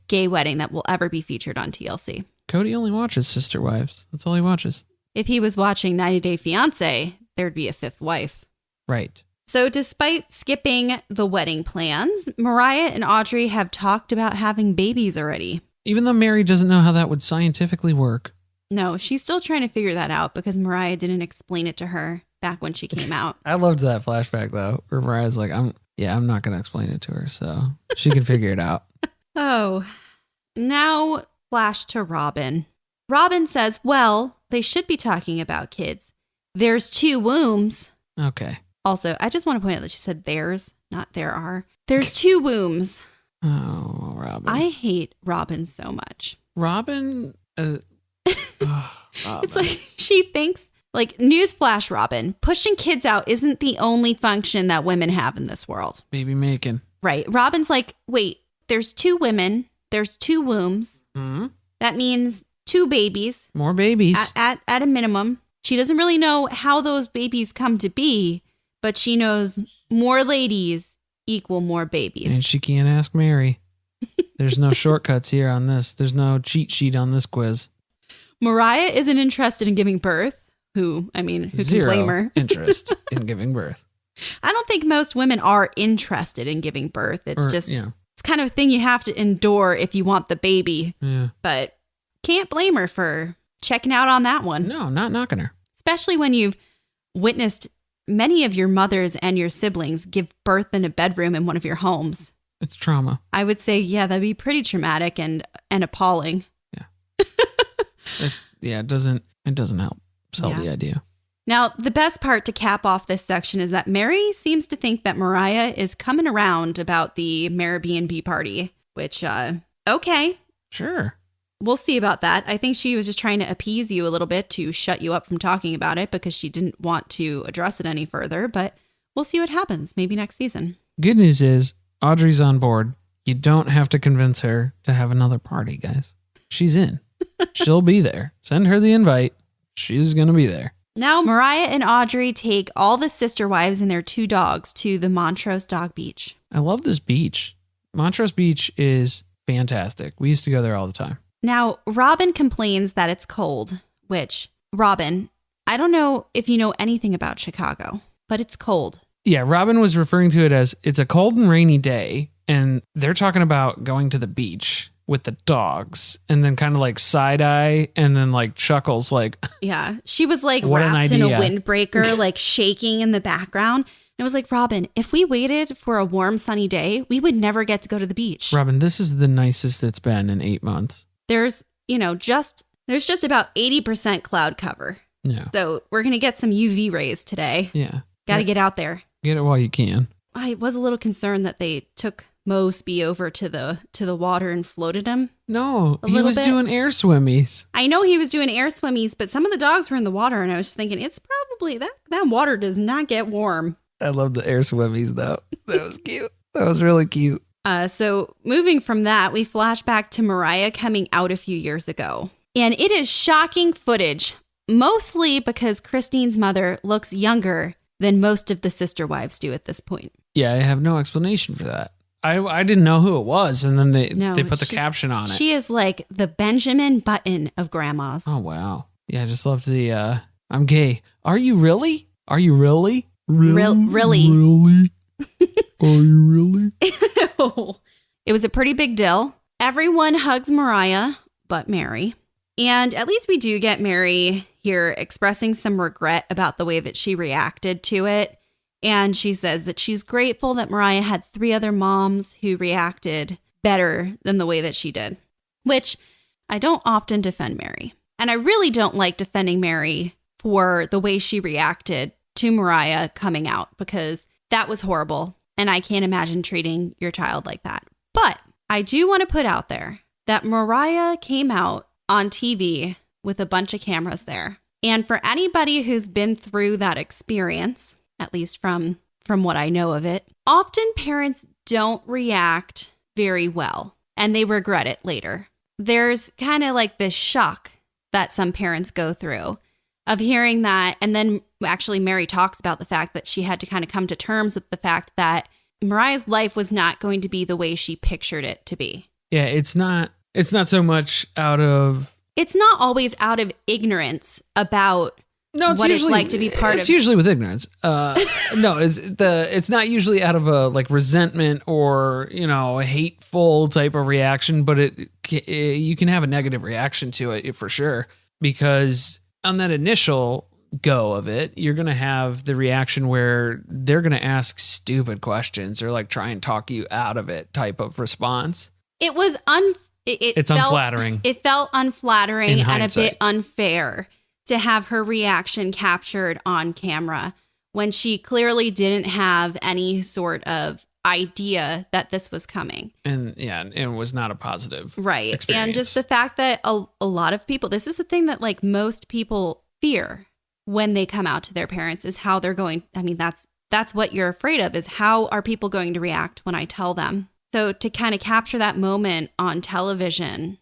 Speaker 8: gay wedding that will ever be featured on TLC.
Speaker 7: Cody only watches Sister Wives. That's all he watches.
Speaker 8: If he was watching 90 Day Fiancé, there'd be a 5th wife.
Speaker 7: Right.
Speaker 8: So despite skipping the wedding plans, Mariah and Audrey have talked about having babies already.
Speaker 7: Even though Meri doesn't know how that would scientifically work.
Speaker 8: No, she's still trying to figure that out because Mariah didn't explain it to her back when she came out.
Speaker 7: I loved that flashback, though, where Mariah's like, I'm not going to explain it to her, so she can figure it out.
Speaker 8: Oh, now flash to Robyn. Robyn says, well, they should be talking about kids. There's 2 wombs.
Speaker 7: Okay.
Speaker 8: Also, I just want to point out that she said there's, not there are. There's 2 wombs.
Speaker 7: Oh, Robyn.
Speaker 8: I hate Robyn so much.
Speaker 7: Robyn? Robyn.
Speaker 8: It's like she thinks, newsflash, Robyn, pushing kids out isn't the only function that women have in this world.
Speaker 7: Baby making.
Speaker 8: Right. Robyn's like, wait, there's 2 women. There's 2 wombs.
Speaker 7: Mm-hmm.
Speaker 8: That means 2 babies.
Speaker 7: More babies.
Speaker 8: At a minimum. She doesn't really know how those babies come to be, but she knows more ladies equal more babies.
Speaker 7: And she can't ask Meri. There's no shortcuts here on this. There's no cheat sheet on this quiz.
Speaker 8: Mariah isn't interested in giving birth. Who can blame her?
Speaker 7: Interest in giving birth.
Speaker 8: I don't think most women are interested in giving birth. It's it's kind of a thing you have to endure if you want the baby.
Speaker 7: Yeah.
Speaker 8: But can't blame her for checking out on that one.
Speaker 7: No, not knocking her.
Speaker 8: Especially when you've witnessed many of your mothers and your siblings give birth in a bedroom in one of your homes.
Speaker 7: It's trauma.
Speaker 8: I would say, that'd be pretty traumatic and appalling.
Speaker 7: Yeah. It doesn't help sell the idea.
Speaker 8: Now, the best part to cap off this section is that Meri seems to think that Mariah is coming around about the Airbnb party, which, okay.
Speaker 7: Sure.
Speaker 8: We'll see about that. I think she was just trying to appease you a little bit to shut you up from talking about it because she didn't want to address it any further, but we'll see what happens maybe next season.
Speaker 7: Good news is Audrey's on board. You don't have to convince her to have another party, guys. She's in. She'll be there. Send her the invite. She's going to be there.
Speaker 8: Now, Mariah and Audrey take all the sister wives and their 2 dogs to the Montrose Dog Beach.
Speaker 7: I love this beach. Montrose Beach is fantastic. We used to go there all the time.
Speaker 8: Now, Robyn complains that it's cold, which, Robyn, I don't know if you know anything about Chicago, but it's cold.
Speaker 7: Yeah, Robyn was referring to it as it's a cold and rainy day, and they're talking about going to the beach with the dogs, and then kind of like side eye, and then like chuckles like,
Speaker 8: yeah, she was like
Speaker 7: what
Speaker 8: wrapped in a windbreaker, like shaking in the background. And it was like, Robyn, if we waited for a warm, sunny day, we would never get to go to the beach.
Speaker 7: Robyn, this is the nicest it's been in 8 months.
Speaker 8: There's just about 80% cloud cover.
Speaker 7: Yeah.
Speaker 8: So we're going to get some UV rays today.
Speaker 7: Yeah.
Speaker 8: Got to get out there.
Speaker 7: Get it while you can.
Speaker 8: I was a little concerned that they took Mosby over to the water and floated him.
Speaker 7: No, he was doing air swimmies.
Speaker 8: I know he was doing air swimmies, but some of the dogs were in the water, and I was just thinking, it's probably that water does not get warm.
Speaker 7: I love the air swimmies, though. That was cute. That was really cute.
Speaker 8: So moving from that, we flash back to Mariah coming out a few years ago. And it is shocking footage, mostly because Christine's mother looks younger than most of the sister wives do at this point.
Speaker 7: Yeah, I have no explanation for that. I didn't know who it was, and then they put the caption on it.
Speaker 8: She is like the Benjamin Button of grandmas.
Speaker 7: Oh, wow. Yeah, I just loved the, I'm gay. Are you really? Are you really?
Speaker 8: Really?
Speaker 7: Really? Are you really?
Speaker 8: It was a pretty big deal. Everyone hugs Mariah, but Meri. And at least we do get Meri here expressing some regret about the way that she reacted to it. And she says that she's grateful that Mariah had 3 other moms who reacted better than the way that she did, which I don't often defend Meri. And I really don't like defending Meri for the way she reacted to Mariah coming out, because that was horrible. And I can't imagine treating your child like that. But I do want to put out there that Mariah came out on TV with a bunch of cameras there. And for anybody who's been through that experience, at least from what I know of it, often parents don't react very well and they regret it later. There's kind of like this shock that some parents go through of hearing that. And then actually Meri talks about the fact that she had to kind of come to terms with the fact that Mariah's life was not going to be the way she pictured it to be.
Speaker 7: Yeah, it's not so much out of...
Speaker 8: It's not always out of ignorance about what it's like to be part of...
Speaker 7: It's usually with ignorance. No, it's not usually out of a like resentment or, a hateful type of reaction, but you can have a negative reaction to it for sure, because on that initial go of it, you're going to have the reaction where they're going to ask stupid questions or like try and talk you out of it type of response.
Speaker 8: It was
Speaker 7: it's unflattering.
Speaker 8: It felt unflattering and a bit unfair to have her reaction captured on camera when she clearly didn't have any sort of idea that this was coming.
Speaker 7: And it was not a positive
Speaker 8: experience. And just the fact that a lot of people, this is the thing that like most people fear when they come out to their parents, is how they're going. I mean, that's what you're afraid of, is how are people going to react when I tell them? So to kind of capture that moment on television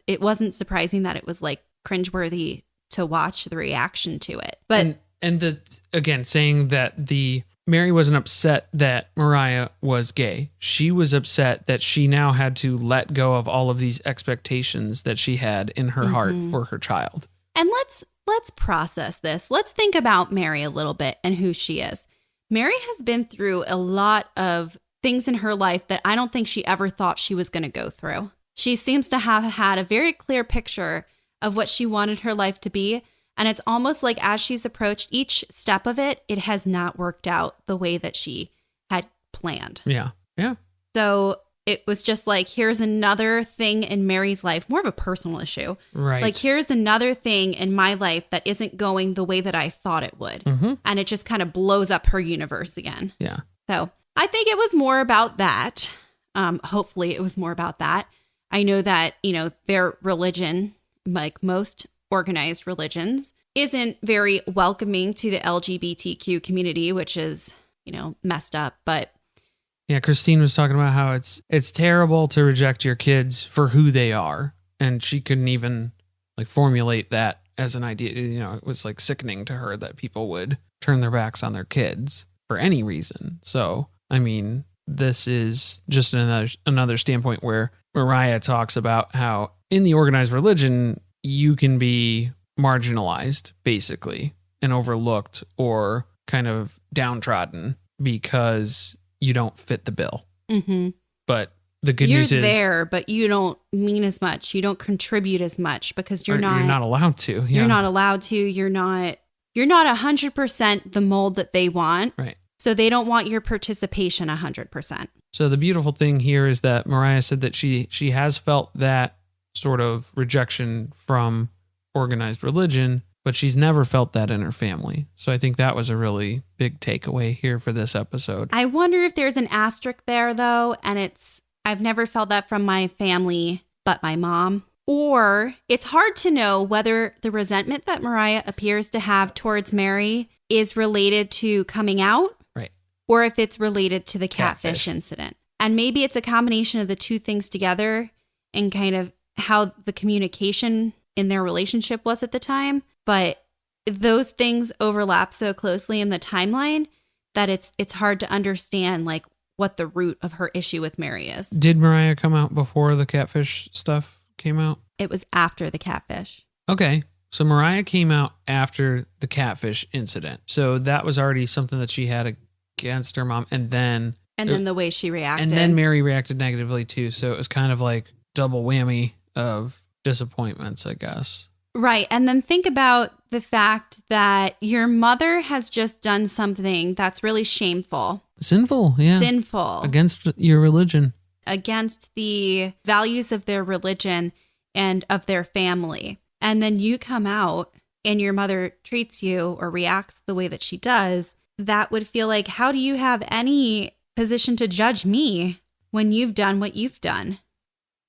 Speaker 8: it wasn't surprising that it was like cringeworthy to watch the reaction to it. But
Speaker 7: again, saying that Meri wasn't upset that Mariah was gay. She was upset that she now had to let go of all of these expectations that she had in her heart for her child.
Speaker 8: And let's process this. Let's think about Meri a little bit and who she is. Meri has been through a lot of things in her life that I don't think she ever thought she was going to go through. She seems to have had a very clear picture of what she wanted her life to be. And it's almost like as she's approached each step of it, it has not worked out the way that she had planned.
Speaker 7: Yeah. Yeah.
Speaker 8: So it was just like, here's another thing in Meri's life, more of a personal issue.
Speaker 7: Right.
Speaker 8: Like, here's another thing in my life that isn't going the way that I thought it would.
Speaker 7: Mm-hmm.
Speaker 8: And it just kind of blows up her universe again.
Speaker 7: Yeah.
Speaker 8: So I think it was more about that. Hopefully it was more about that. I know that, their religion, like most organized religions, isn't very welcoming to the LGBTQ community, which is, messed up. But
Speaker 7: yeah, Christine was talking about how it's terrible to reject your kids for who they are. And she couldn't even like formulate that as an idea. It was like sickening to her that people would turn their backs on their kids for any reason. So, I mean, this is just another standpoint where Mariah talks about how in the organized religion, you can be marginalized, basically, and overlooked or kind of downtrodden because you don't fit the bill.
Speaker 8: Mm-hmm.
Speaker 7: But the good news is
Speaker 8: you're there, but you don't mean as much. You don't contribute as much because you're not
Speaker 7: allowed to. Yeah.
Speaker 8: You're not allowed to. You're not 100% the mold that they want.
Speaker 7: Right.
Speaker 8: So they don't want your participation 100%.
Speaker 7: So the beautiful thing here is that Mariah said that she has felt that sort of rejection from organized religion, but she's never felt that in her family. So I think that was a really big takeaway here for this episode.
Speaker 8: I wonder if there's an asterisk there, though, and I've never felt that from my family but my mom. Or it's hard to know whether the resentment that Mariah appears to have towards Meri is related to coming out,
Speaker 7: right,
Speaker 8: or if it's related to the catfish incident. And maybe it's a combination of the two things together and kind of how the communication in their relationship was at the time. But those things overlap so closely in the timeline that it's hard to understand like what the root of her issue with Meri is.
Speaker 7: Did Mariah come out before the catfish stuff came out?
Speaker 8: It was after the catfish.
Speaker 7: Okay. So Mariah came out after the catfish incident. So that was already something that she had against her mom. And then
Speaker 8: the way she reacted.
Speaker 7: And then Meri reacted negatively too. So it was kind of like double whammy of disappointments, I guess.
Speaker 8: Right. And then think about the fact that your mother has just done something that's really shameful.
Speaker 7: Sinful, yeah.
Speaker 8: Sinful.
Speaker 7: Against your religion.
Speaker 8: Against the values of their religion and of their family. And then you come out and your mother treats you or reacts the way that she does. That would feel like, how do you have any position to judge me when you've done what you've done?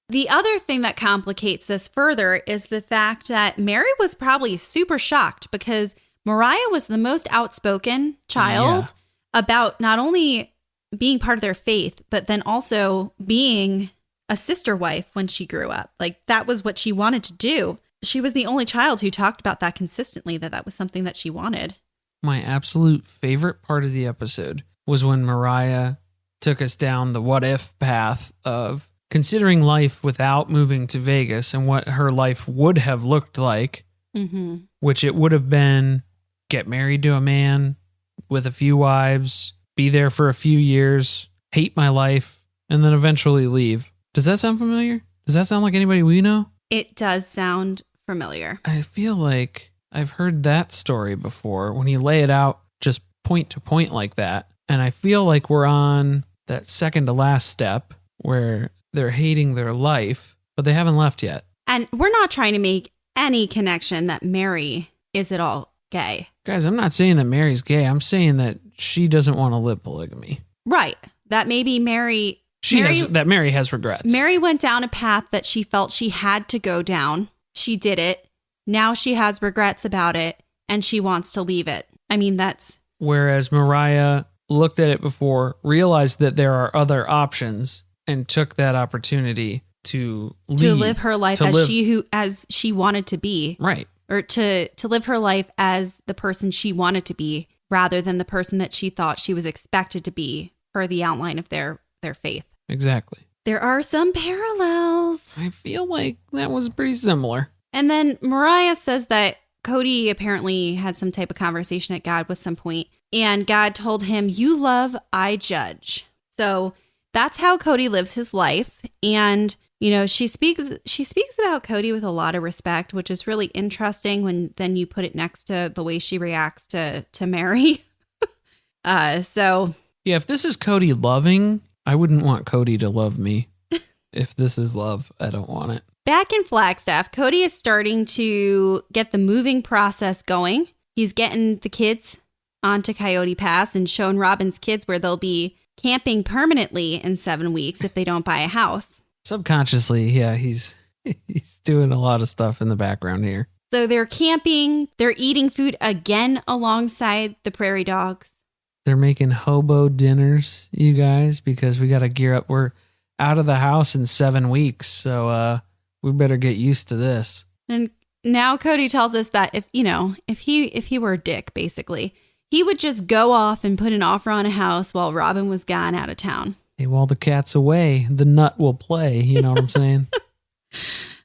Speaker 8: The other thing that complicates this further is the fact that Meri was probably super shocked because Mariah was the most outspoken child about not only being part of their faith, but then also being a sister wife when she grew up. Like that was what she wanted to do. She was the only child who talked about that consistently, that was something that she wanted.
Speaker 7: My absolute favorite part of the episode was when Mariah took us down the what if path of considering life without moving to Vegas and what her life would have looked like, which it would have been get married to a man with a few wives, be there for a few years, hate my life, and then eventually leave. Does that sound familiar? Does that sound like anybody we know?
Speaker 8: It does sound familiar.
Speaker 7: I feel like I've heard that story before when you lay it out just point to point like that. And I feel like we're on that second to last step where they're hating their life, but they haven't left yet.
Speaker 8: And we're not trying to make any connection that Meri is at all gay.
Speaker 7: Guys, I'm not saying that Meri's gay. I'm saying that she doesn't want to live polygamy.
Speaker 8: Right. That maybe Meri
Speaker 7: has regrets.
Speaker 8: Meri went down a path that she felt she had to go down. She did it. Now she has regrets about it and she wants to leave it. I mean, that's...
Speaker 7: Whereas Mariah looked at it before, realized that there are other options, and took that opportunity to leave,
Speaker 8: to live her life as she wanted to be,
Speaker 7: right?
Speaker 8: Or to live her life as the person she wanted to be, rather than the person that she thought she was expected to be per the outline of their faith.
Speaker 7: Exactly.
Speaker 8: There are some parallels.
Speaker 7: I feel like that was pretty similar.
Speaker 8: And then Mariah says that Cody apparently had some type of conversation at God with some point, and God told him, "You love, I judge." So that's how Cody lives his life. And, she speaks about Cody with a lot of respect, which is really interesting when then you put it next to the way she reacts to Meri.
Speaker 7: Yeah, if this is Cody loving I wouldn't want Cody to love me. If this is love, I don't want it.
Speaker 8: Back in Flagstaff, Cody is starting to get the moving process going. He's getting the kids onto Coyote Pass and showing Robyn's kids where they'll be camping permanently in 7 weeks if they don't buy a house.
Speaker 7: Subconsciously, yeah, he's doing a lot of stuff in the background here.
Speaker 8: So they're camping, they're eating food again alongside the prairie dogs.
Speaker 7: They're making hobo dinners, you guys, because we got to gear up. We're out of the house in 7 weeks, so we better get used to this.
Speaker 8: And now Cody tells us that if he were a dick, basically, he would just go off and put an offer on a house while Robyn was gone out of town.
Speaker 7: Hey, while the cat's away, the nut will play. You know what I'm saying?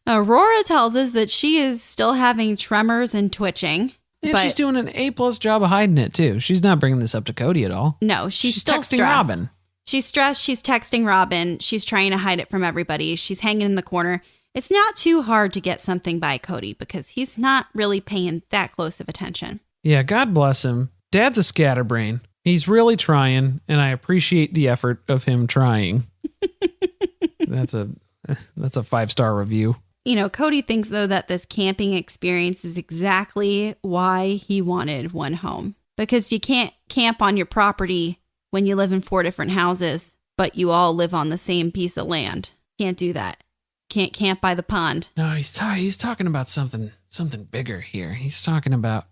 Speaker 8: Aurora tells us that she is still having tremors and twitching.
Speaker 7: And
Speaker 8: but
Speaker 7: she's doing an A+ job of hiding it, too. She's not bringing this up to Cody at all.
Speaker 8: No, she's still
Speaker 7: texting
Speaker 8: stressed.
Speaker 7: Robyn.
Speaker 8: She's stressed. She's texting Robyn. She's trying to hide it from everybody. She's hanging in the corner. It's not too hard to get something by Cody because he's not really paying that close of attention.
Speaker 7: Yeah, God bless him. Dad's a scatterbrain. He's really trying, and I appreciate the effort of him trying. That's a 5-star review.
Speaker 8: You know, Cody thinks, though, that this camping experience is exactly why he wanted one home. Because you can't camp on your property when you live in 4 different houses, but you all live on the same piece of land. Can't do that. Can't camp by the pond.
Speaker 7: No, he's talking about something bigger here. He's talking about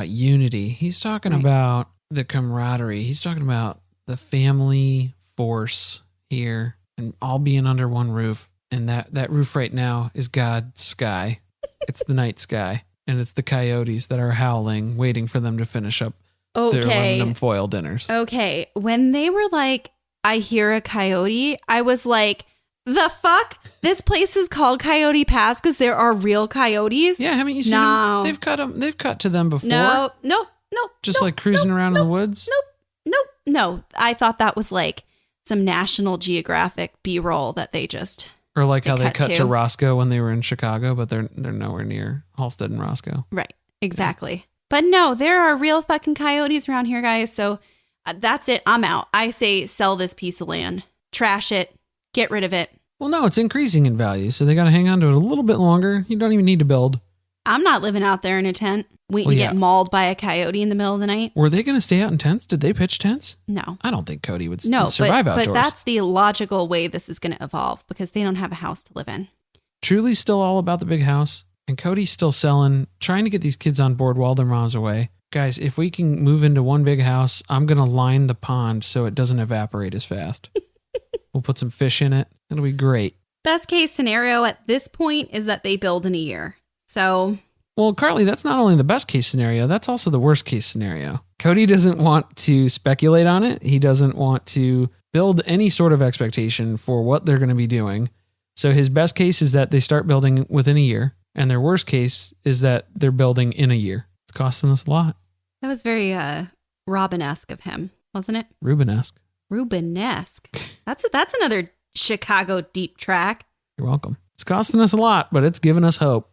Speaker 7: unity. He's talking about the camaraderie. He's talking about the family force here and all being under one roof. And that roof right now is God's sky. It's the night sky. And it's the coyotes that are howling, waiting for them to finish up their aluminum foil dinners.
Speaker 8: Okay. When they were like, I hear a coyote, I was like, the fuck? This place is called Coyote Pass because there are real coyotes?
Speaker 7: Yeah, haven't you seen them? They've cut to them before.
Speaker 8: No.
Speaker 7: Just like cruising around in the woods?
Speaker 8: No. I thought that was like some National Geographic B-roll that they just...
Speaker 7: Or like how they cut to Roscoe when they were in Chicago, but they're nowhere near Halstead and Roscoe.
Speaker 8: Right. Exactly. But no, there are real fucking coyotes around here, guys. So that's it. I'm out. I say sell this piece of land. Trash it. Get rid of it.
Speaker 7: Well, no, it's increasing in value, so they got to hang on to it a little bit longer. You don't even need to build.
Speaker 8: I'm not living out there in a tent, waiting to get mauled by a coyote in the middle of the night.
Speaker 7: Were they going to stay out in tents? Did they pitch tents?
Speaker 8: No.
Speaker 7: I don't think Cody would survive outdoors.
Speaker 8: But that's the logical way this is going to evolve because they don't have a house to live in.
Speaker 7: Truly's still all about the big house, and Cody's still trying to get these kids on board while their mom's away. Guys, if we can move into one big house, I'm going to line the pond so it doesn't evaporate as fast. We'll put some fish in it. It'll be great.
Speaker 8: Best case scenario at this point is that they build in a year. So...
Speaker 7: Well, Carly, that's not only the best case scenario, that's also the worst case scenario. Cody doesn't want to speculate on it. He doesn't want to build any sort of expectation for what they're going to be doing. So his best case is that they start building within a year. And their worst case is that they're building in a year. It's costing us a lot.
Speaker 8: That was very Robyn-esque of him, wasn't it?
Speaker 7: Rubenesque.
Speaker 8: That's another Chicago deep track.
Speaker 7: You're welcome. It's costing us a lot, but it's giving us hope.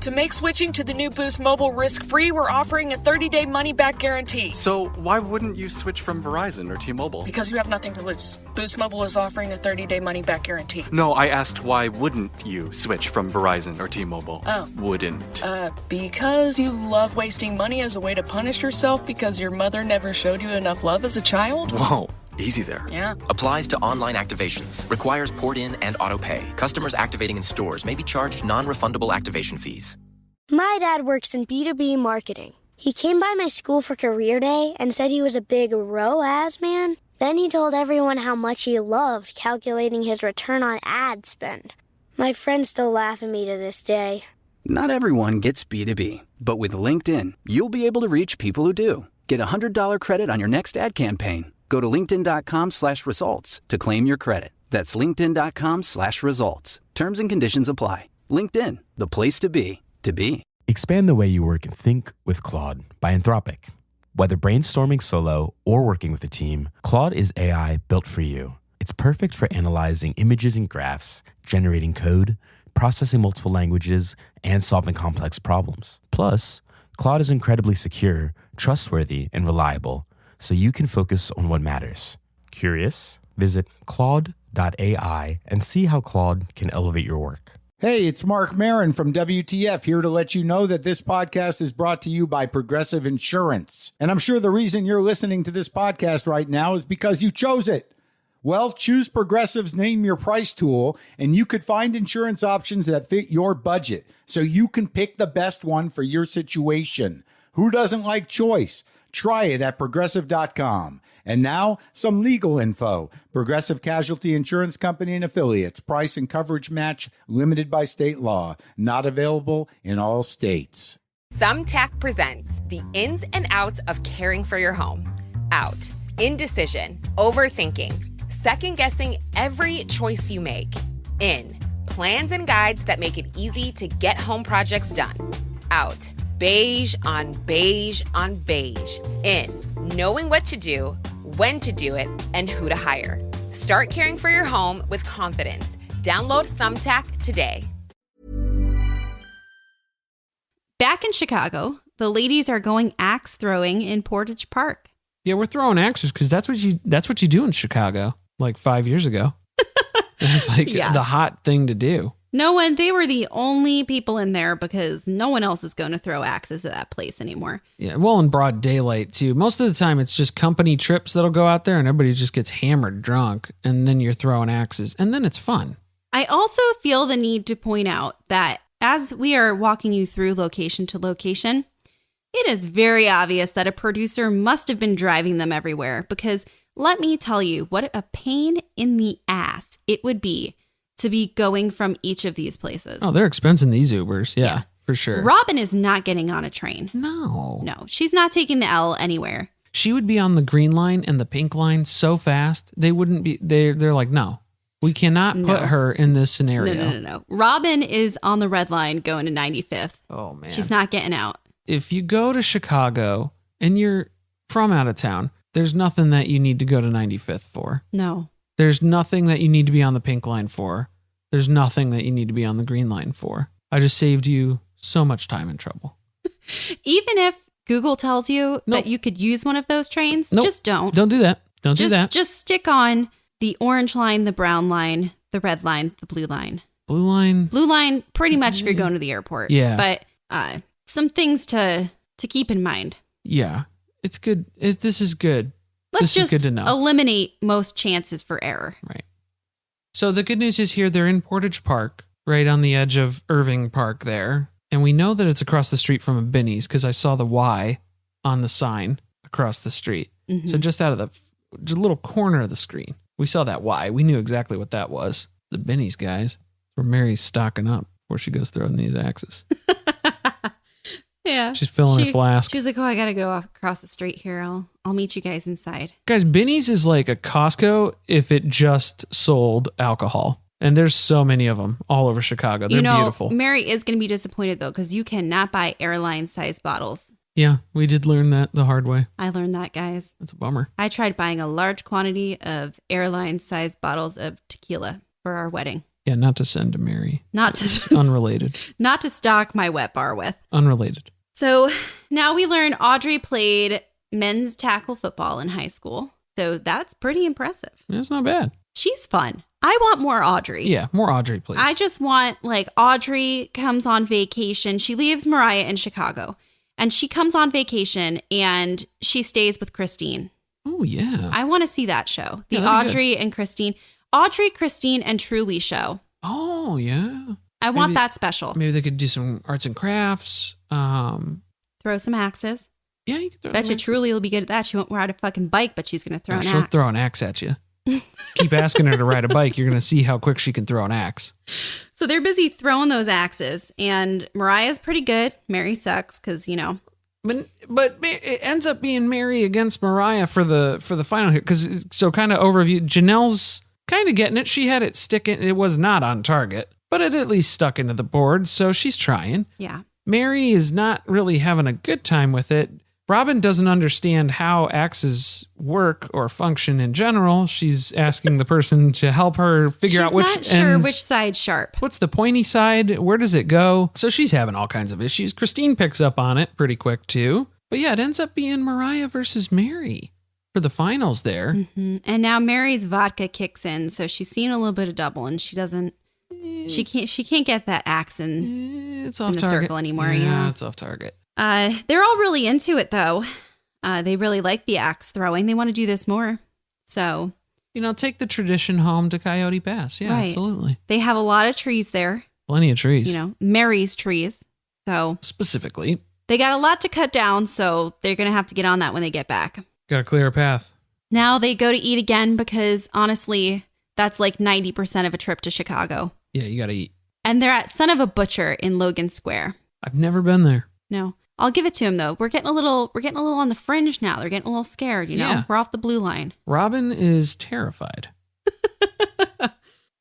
Speaker 2: To make switching to the new Boost Mobile risk-free, we're offering a 30-day money-back guarantee.
Speaker 1: So why wouldn't you switch from Verizon or T-Mobile?
Speaker 2: Because you have nothing to lose. Boost Mobile is offering a 30-day money-back guarantee.
Speaker 1: No, I asked why wouldn't you switch from Verizon or T-Mobile?
Speaker 2: Oh.
Speaker 1: Wouldn't.
Speaker 2: Because you love wasting money as a way to punish yourself because your mother never showed you enough love as a child?
Speaker 1: Whoa. Easy there.
Speaker 2: Yeah.
Speaker 3: Applies to online activations. Requires port in and auto pay. Customers activating in stores may be charged non-refundable activation fees.
Speaker 4: My dad works in B2B marketing. He came by my school for career day and said he was a big ROAS man. Then he told everyone how much he loved calculating his return on ad spend. My friends still laugh at me to this day.
Speaker 5: Not everyone gets B2B, but with LinkedIn, you'll be able to reach people who do. Get a $100 credit on your next ad campaign. Go to linkedin.com/results to claim your credit. That's linkedin.com/results. Terms and conditions apply. LinkedIn, the place to be, to be.
Speaker 14: Expand the way you work and think with Claude by Anthropic. Whether brainstorming solo or working with a team, Claude is AI built for you. It's perfect for analyzing images and graphs, generating code, processing multiple languages, and solving complex problems. Plus, Claude is incredibly secure, trustworthy, and reliable, so you can focus on what matters. Curious? Visit Claude.ai and see how Claude can elevate your work.
Speaker 11: Hey, it's Mark Marin from WTF here to let you know that this podcast is brought to you by Progressive Insurance. And I'm sure the reason you're listening to this podcast right now is because you chose it. Well, choose Progressive's Name Your Price tool, and you could find insurance options that fit your budget, so you can pick the best one for your situation. Who doesn't like choice? Try it at Progressive.com. And now, some legal info. Progressive Casualty Insurance Company and Affiliates. Price and coverage match limited by state law. Not available in all states.
Speaker 15: Thumbtack presents the ins and outs of caring for your home. Out. Indecision. Overthinking. Second-guessing every choice you make. In. Plans and guides that make it easy to get home projects done. Out. Beige on beige on beige. In. Knowing what to do, when to do it, and who to hire. Start caring for your home with confidence. Download Thumbtack today.
Speaker 8: Back in Chicago, the ladies are going axe throwing in Portage Park.
Speaker 7: Yeah, we're throwing axes because that's what you do in Chicago. Like 5 years ago. It was like the hot thing to do.
Speaker 8: They were the only people in there because no one else is going to throw axes at that place anymore.
Speaker 7: Yeah, well, in broad daylight too. Most of the time it's just company trips that'll go out there and everybody just gets hammered drunk and then you're throwing axes and then it's fun.
Speaker 8: I also feel the need to point out that as we are walking you through location to location, it is very obvious that a producer must have been driving them everywhere because let me tell you what a pain in the ass it would be to be going from each of these places.
Speaker 7: Oh, they're expensing these Ubers. Yeah, for sure.
Speaker 8: Robyn is not getting on a train.
Speaker 7: No,
Speaker 8: she's not taking the L anywhere.
Speaker 7: She would be on the green line and the pink line so fast. They wouldn't be, they're like, no, we cannot put her in this scenario.
Speaker 8: No. Robyn is on the red line going to 95th.
Speaker 7: Oh, man.
Speaker 8: She's not getting out.
Speaker 7: If you go to Chicago and you're from out of town, there's nothing that you need to go to 95th for.
Speaker 8: No.
Speaker 7: There's nothing that you need to be on the pink line for. There's nothing that you need to be on the green line for. I just saved you so much time and trouble.
Speaker 8: Even if Google tells you that you could use one of those trains, just don't.
Speaker 7: Don't do that. Don't do that.
Speaker 8: Just stick on the orange line, the brown line, the red line, the blue line.
Speaker 7: Blue line?
Speaker 8: Blue line, pretty much if you're going to the airport.
Speaker 7: Yeah.
Speaker 8: But some things to keep in mind.
Speaker 7: Yeah. It's good. This is good.
Speaker 8: Let's
Speaker 7: just
Speaker 8: just
Speaker 7: good to know.
Speaker 8: Eliminate most chances for error.
Speaker 7: Right. So the good news is here, they're in Portage Park, right on the edge of Irving Park there. And we know that it's across the street from a Binny's because I saw the Y on the sign across the street. Mm-hmm. So just out of the little corner of the screen, we saw that Y. We knew exactly what that was. The Binny's, guys. Where Meri's stocking up before she goes throwing these axes.
Speaker 8: Yeah.
Speaker 7: She's filling her flask.
Speaker 8: She was like, oh, I got to go across the street here. I'll meet you guys inside.
Speaker 7: Guys, Binny's is like a Costco if it just sold alcohol. And there's so many of them all over Chicago. They're beautiful.
Speaker 8: Meri is going to be disappointed, though, because you cannot buy airline-sized bottles.
Speaker 7: Yeah, we did learn that the hard way.
Speaker 8: I learned that, guys.
Speaker 7: That's a bummer.
Speaker 8: I tried buying a large quantity of airline-sized bottles of tequila for our wedding.
Speaker 7: Yeah, not to send to Meri.
Speaker 8: Not to...
Speaker 7: Unrelated.
Speaker 8: Not to stock my wet bar with.
Speaker 7: Unrelated.
Speaker 8: So now we learn Audrey played men's tackle football in high school. So that's pretty impressive.
Speaker 7: That's not bad.
Speaker 8: She's fun. I want more Audrey.
Speaker 7: Yeah, more Audrey, please.
Speaker 8: I just want, Audrey comes on vacation. She leaves Mariah in Chicago. And she comes on vacation and she stays with Christine.
Speaker 7: Oh, yeah.
Speaker 8: I want to see that show. The Audrey and Christine. Audrey, Christine, and Truly show.
Speaker 7: Oh, yeah.
Speaker 8: I want that special.
Speaker 7: Maybe they could do some arts and crafts.
Speaker 8: Throw some axes.
Speaker 7: Yeah, you can throw
Speaker 8: Bet you Truly will be good at that. She won't ride a fucking bike, but she's going to throw an axe.
Speaker 7: She'll throw an axe at you. Keep asking her to ride a bike. You're going to see how quick she can throw an axe.
Speaker 8: So they're busy throwing those axes, and Mariah's pretty good. Meri sucks because,
Speaker 7: But it ends up being Meri against Mariah for the final here. Because so kind of overview, Janelle's kind of getting it. She had it sticking. It was not on target, but it at least stuck into the board. So she's trying.
Speaker 8: Yeah.
Speaker 7: Meri is not really having a good time with it. Robyn doesn't understand how axes work or function in general. She's asking the person to help her figure out which
Speaker 8: She's not sure which side's sharp.
Speaker 7: What's the pointy side? Where does it go? So she's having all kinds of issues. Christine picks up on it pretty quick too. But yeah, it ends up being Mariah versus Meri. for the finals there.
Speaker 8: Mm-hmm. And now Meri's vodka kicks in, so she's seeing a little bit of double, and she can't get that axe in the circle anymore.
Speaker 7: Yeah, it's off target.
Speaker 8: They're all really into it, though. They really like the axe throwing. They want to do this more. So,
Speaker 7: take the tradition home to Coyote Pass. Yeah,
Speaker 8: right.
Speaker 7: Absolutely.
Speaker 8: They have a lot of trees there.
Speaker 7: Plenty of trees.
Speaker 8: Meri's trees. So
Speaker 7: specifically,
Speaker 8: they got a lot to cut down, so they're going to have to get on that when they get back.
Speaker 7: Got to clear a path.
Speaker 8: Now they go to eat again because, honestly, that's like 90% of a trip to Chicago.
Speaker 7: Yeah, you got to eat.
Speaker 8: And they're at Son of a Butcher in Logan Square.
Speaker 7: I've never been there.
Speaker 8: No. I'll give it to him, though. We're getting a little on the fringe now. They're getting a little scared,
Speaker 7: Yeah.
Speaker 8: We're off the blue line.
Speaker 7: Robyn is terrified.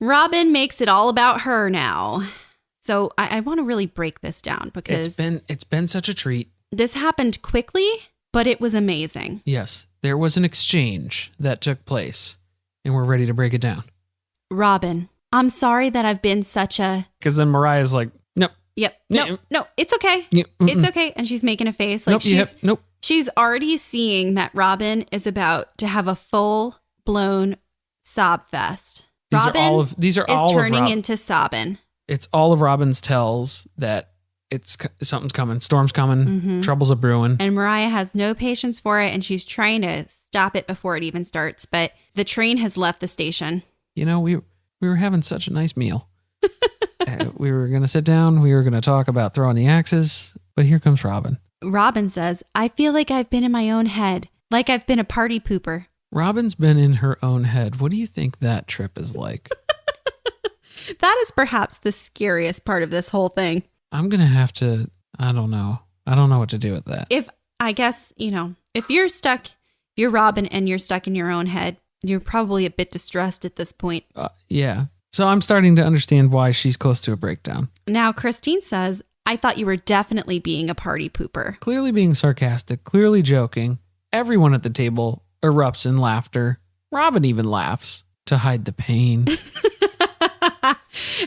Speaker 8: Robyn makes it all about her now. So I want to really break this down because
Speaker 7: it's been such a treat.
Speaker 8: This happened quickly, but it was amazing.
Speaker 7: Yes, there was an exchange that took place, and we're ready to break it down.
Speaker 8: Robyn, I'm sorry that I've been such a...
Speaker 7: Because then Mariah's like, nope.
Speaker 8: Yep. No, it's okay.
Speaker 7: Yep.
Speaker 8: It's okay. And she's making a face like
Speaker 7: nope.
Speaker 8: She's already seeing that Robyn is about to have a full-blown sob fest.
Speaker 7: These are all
Speaker 8: turning into sobbing.
Speaker 7: It's all of Robyn's tells that something's coming, storm's coming, trouble's a brewing.
Speaker 8: And Mariah has no patience for it, and she's trying to stop it before it even starts. But the train has left the station.
Speaker 7: We were having such a nice meal. We were going to sit down. We were going to talk about throwing the axes. But here comes Robyn.
Speaker 8: Robyn says, I feel like I've been in my own head, like I've been a party pooper.
Speaker 7: Robyn's been in her own head. What do you think that trip is like?
Speaker 8: That is perhaps the scariest part of this whole thing.
Speaker 7: I'm going to have to, I don't know what to do with that.
Speaker 8: If you're Robyn and you're stuck in your own head, you're probably a bit distressed at this point.
Speaker 7: Yeah. So I'm starting to understand why she's close to a breakdown.
Speaker 8: Now, Christine says, I thought you were definitely being a party pooper.
Speaker 7: Clearly being sarcastic, clearly joking. Everyone at the table erupts in laughter. Robyn even laughs to hide the pain.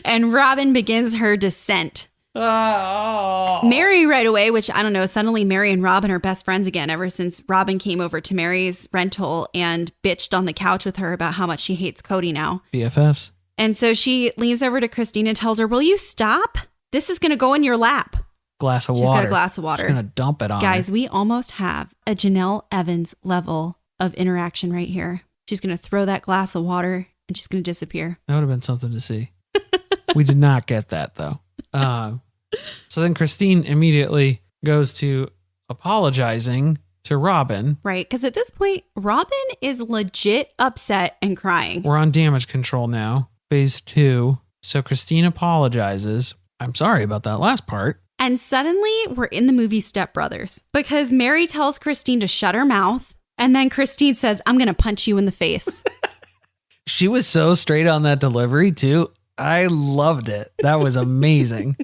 Speaker 8: And Robyn begins her descent.
Speaker 7: Oh.
Speaker 8: Meri right away, which I don't know, suddenly Meri and Robyn are best friends again ever since Robyn came over to Meri's rental and bitched on the couch with her about how much she hates Cody now.
Speaker 7: BFFs.
Speaker 8: And so she leans over to Christine and tells her, will you stop? This is going to go in your lap.
Speaker 7: Glass of
Speaker 8: She's
Speaker 7: water.
Speaker 8: got a glass of water.
Speaker 7: She's going to dump it on
Speaker 8: Guys,
Speaker 7: her.
Speaker 8: we almost have a Janelle Evans level of interaction right here. She's going to throw that glass of water and she's going to disappear.
Speaker 7: That would have been something to see. We did not get that, though. So then Christine immediately goes to apologizing to Robyn.
Speaker 8: Right, because at this point, Robyn is legit upset and crying.
Speaker 7: We're on damage control now, phase 2. So Christine apologizes. I'm sorry about that last part.
Speaker 8: And suddenly we're in the movie Step Brothers because Meri tells Christine to shut her mouth. And then Christine says, I'm going to punch you in the face.
Speaker 7: She was so straight on that delivery too. I loved it. That was amazing.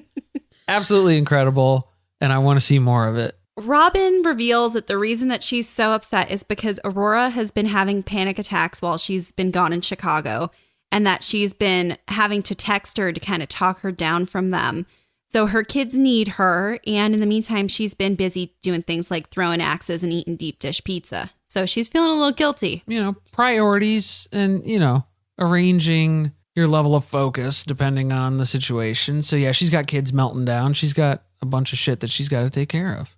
Speaker 7: Absolutely incredible. And I want to see more of it.
Speaker 8: Robyn reveals that the reason that she's so upset is because Aurora has been having panic attacks while she's been gone in Chicago, and that she's been having to text her to kind of talk her down from them. So her kids need her. And in the meantime, she's been busy doing things like throwing axes and eating deep dish pizza. So she's feeling a little guilty.
Speaker 7: Priorities and, arranging your level of focus depending on the situation. So yeah, she's got kids melting down. She's got a bunch of shit that she's got to take care of.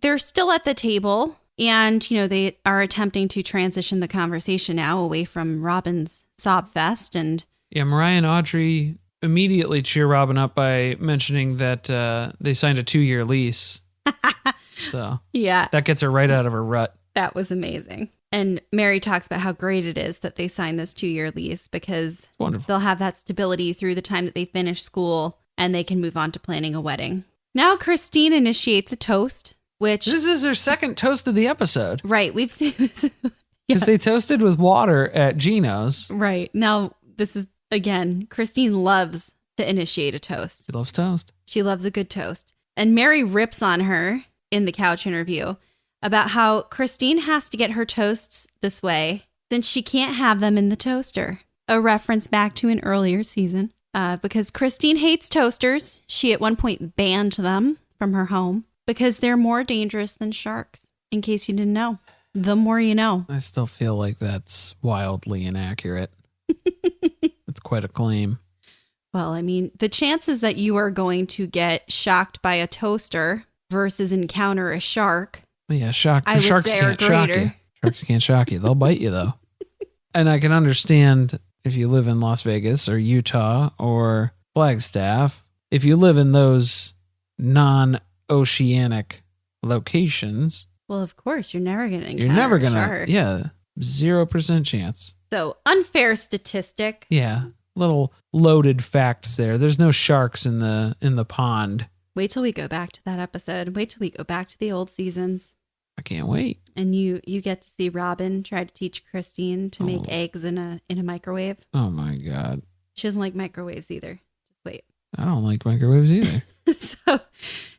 Speaker 8: They're still at the table and, they are attempting to transition the conversation now away from Robyn's sob fest. And
Speaker 7: yeah, Mariah and Audrey immediately cheer Robyn up by mentioning that they signed a 2-year lease. So
Speaker 8: yeah,
Speaker 7: that gets her right out of her rut.
Speaker 8: That was amazing. And Meri talks about how great it is that they signed this 2-year lease because they'll have that stability through the time that they finish school and they can move on to planning a wedding. Now Christine initiates a toast, which...
Speaker 7: This is her second toast of the episode.
Speaker 8: Right. We've seen this.
Speaker 7: Because they toasted with water at Gino's.
Speaker 8: Right. Now, this is, again, Christine loves to initiate a toast.
Speaker 7: She loves toast.
Speaker 8: She loves a good toast. And Meri rips on her in the couch interview about how Christine has to get her toasts this way since she can't have them in the toaster. A reference back to an earlier season. Because Christine hates toasters. She at one point banned them from her home because they're more dangerous than sharks, in case you didn't know. The more you know.
Speaker 7: I still feel like that's wildly inaccurate. It's quite a claim.
Speaker 8: Well, I mean, the chances that you are going to get shocked by a toaster versus encounter a shark.
Speaker 7: Well, yeah, sharks
Speaker 8: are
Speaker 7: can't shock you. Sharks can't shock you. They'll bite you, though. And I can understand if you live in Las Vegas or Utah or Flagstaff, if you live in those non-oceanic locations.
Speaker 8: Well, of course, you're never going to encounter a shark.
Speaker 7: Yeah, 0% chance.
Speaker 8: So, unfair statistic.
Speaker 7: Yeah, little loaded facts there. There's no sharks in the pond.
Speaker 8: Wait till we go back to that episode. Wait till we go back to the old seasons.
Speaker 7: I can't wait.
Speaker 8: And you get to see Robyn try to teach Christine to make eggs in a microwave.
Speaker 7: Oh my God.
Speaker 8: She doesn't like microwaves either. Just wait.
Speaker 7: I don't like microwaves either.
Speaker 8: So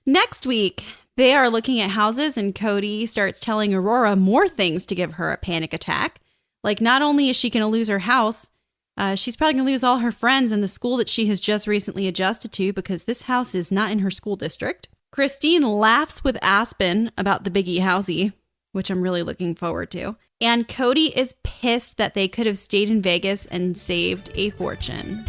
Speaker 8: next week, they are looking at houses and Cody starts telling Aurora more things to give her a panic attack. Like, not only is she going to lose her house, she's probably going to lose all her friends and the school that she has just recently adjusted to because this house is not in her school district. Christine laughs with Aspen about the Biggie Housey, which I'm really looking forward to. And Cody is pissed that they could have stayed in Vegas and saved a fortune.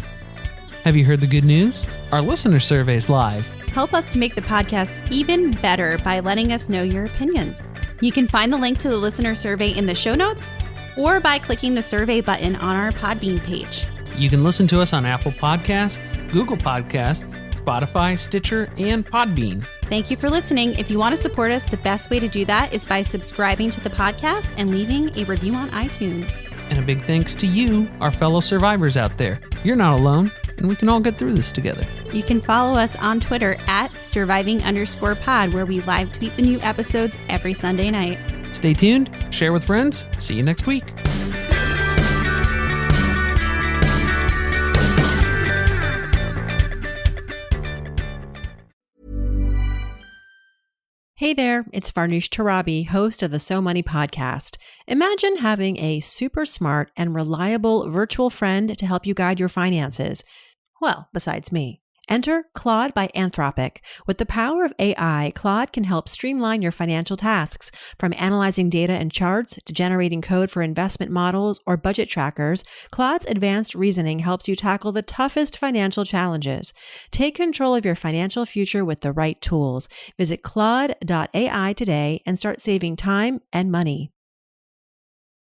Speaker 7: Have you heard the good news? Our listener survey's live.
Speaker 8: Help us to make the podcast even better by letting us know your opinions. You can find the link to the listener survey in the show notes or by clicking the survey button on our Podbean page.
Speaker 7: You can listen to us on Apple Podcasts, Google Podcasts, Spotify, Stitcher, and Podbean.
Speaker 8: Thank you for listening. If you want to support us, the best way to do that is by subscribing to the podcast and leaving a review on iTunes.
Speaker 7: And a big thanks to you, our fellow survivors out there. You're not alone, and we can all get through this together.
Speaker 8: You can follow us on Twitter at surviving_pod, where we live tweet the new episodes every Sunday night.
Speaker 7: Stay tuned, share with friends. See you next week.
Speaker 13: Hey there, it's Farnoosh Torabi, host of the So Money podcast. Imagine having a super smart and reliable virtual friend to help you guide your finances. Well, besides me. Enter Claude by Anthropic. With the power of AI, Claude can help streamline your financial tasks, from analyzing data and charts to generating code for investment models or budget trackers. Claude's advanced reasoning helps you tackle the toughest financial challenges. Take control of your financial future with the right tools. Visit Claude.ai today and start saving time and money.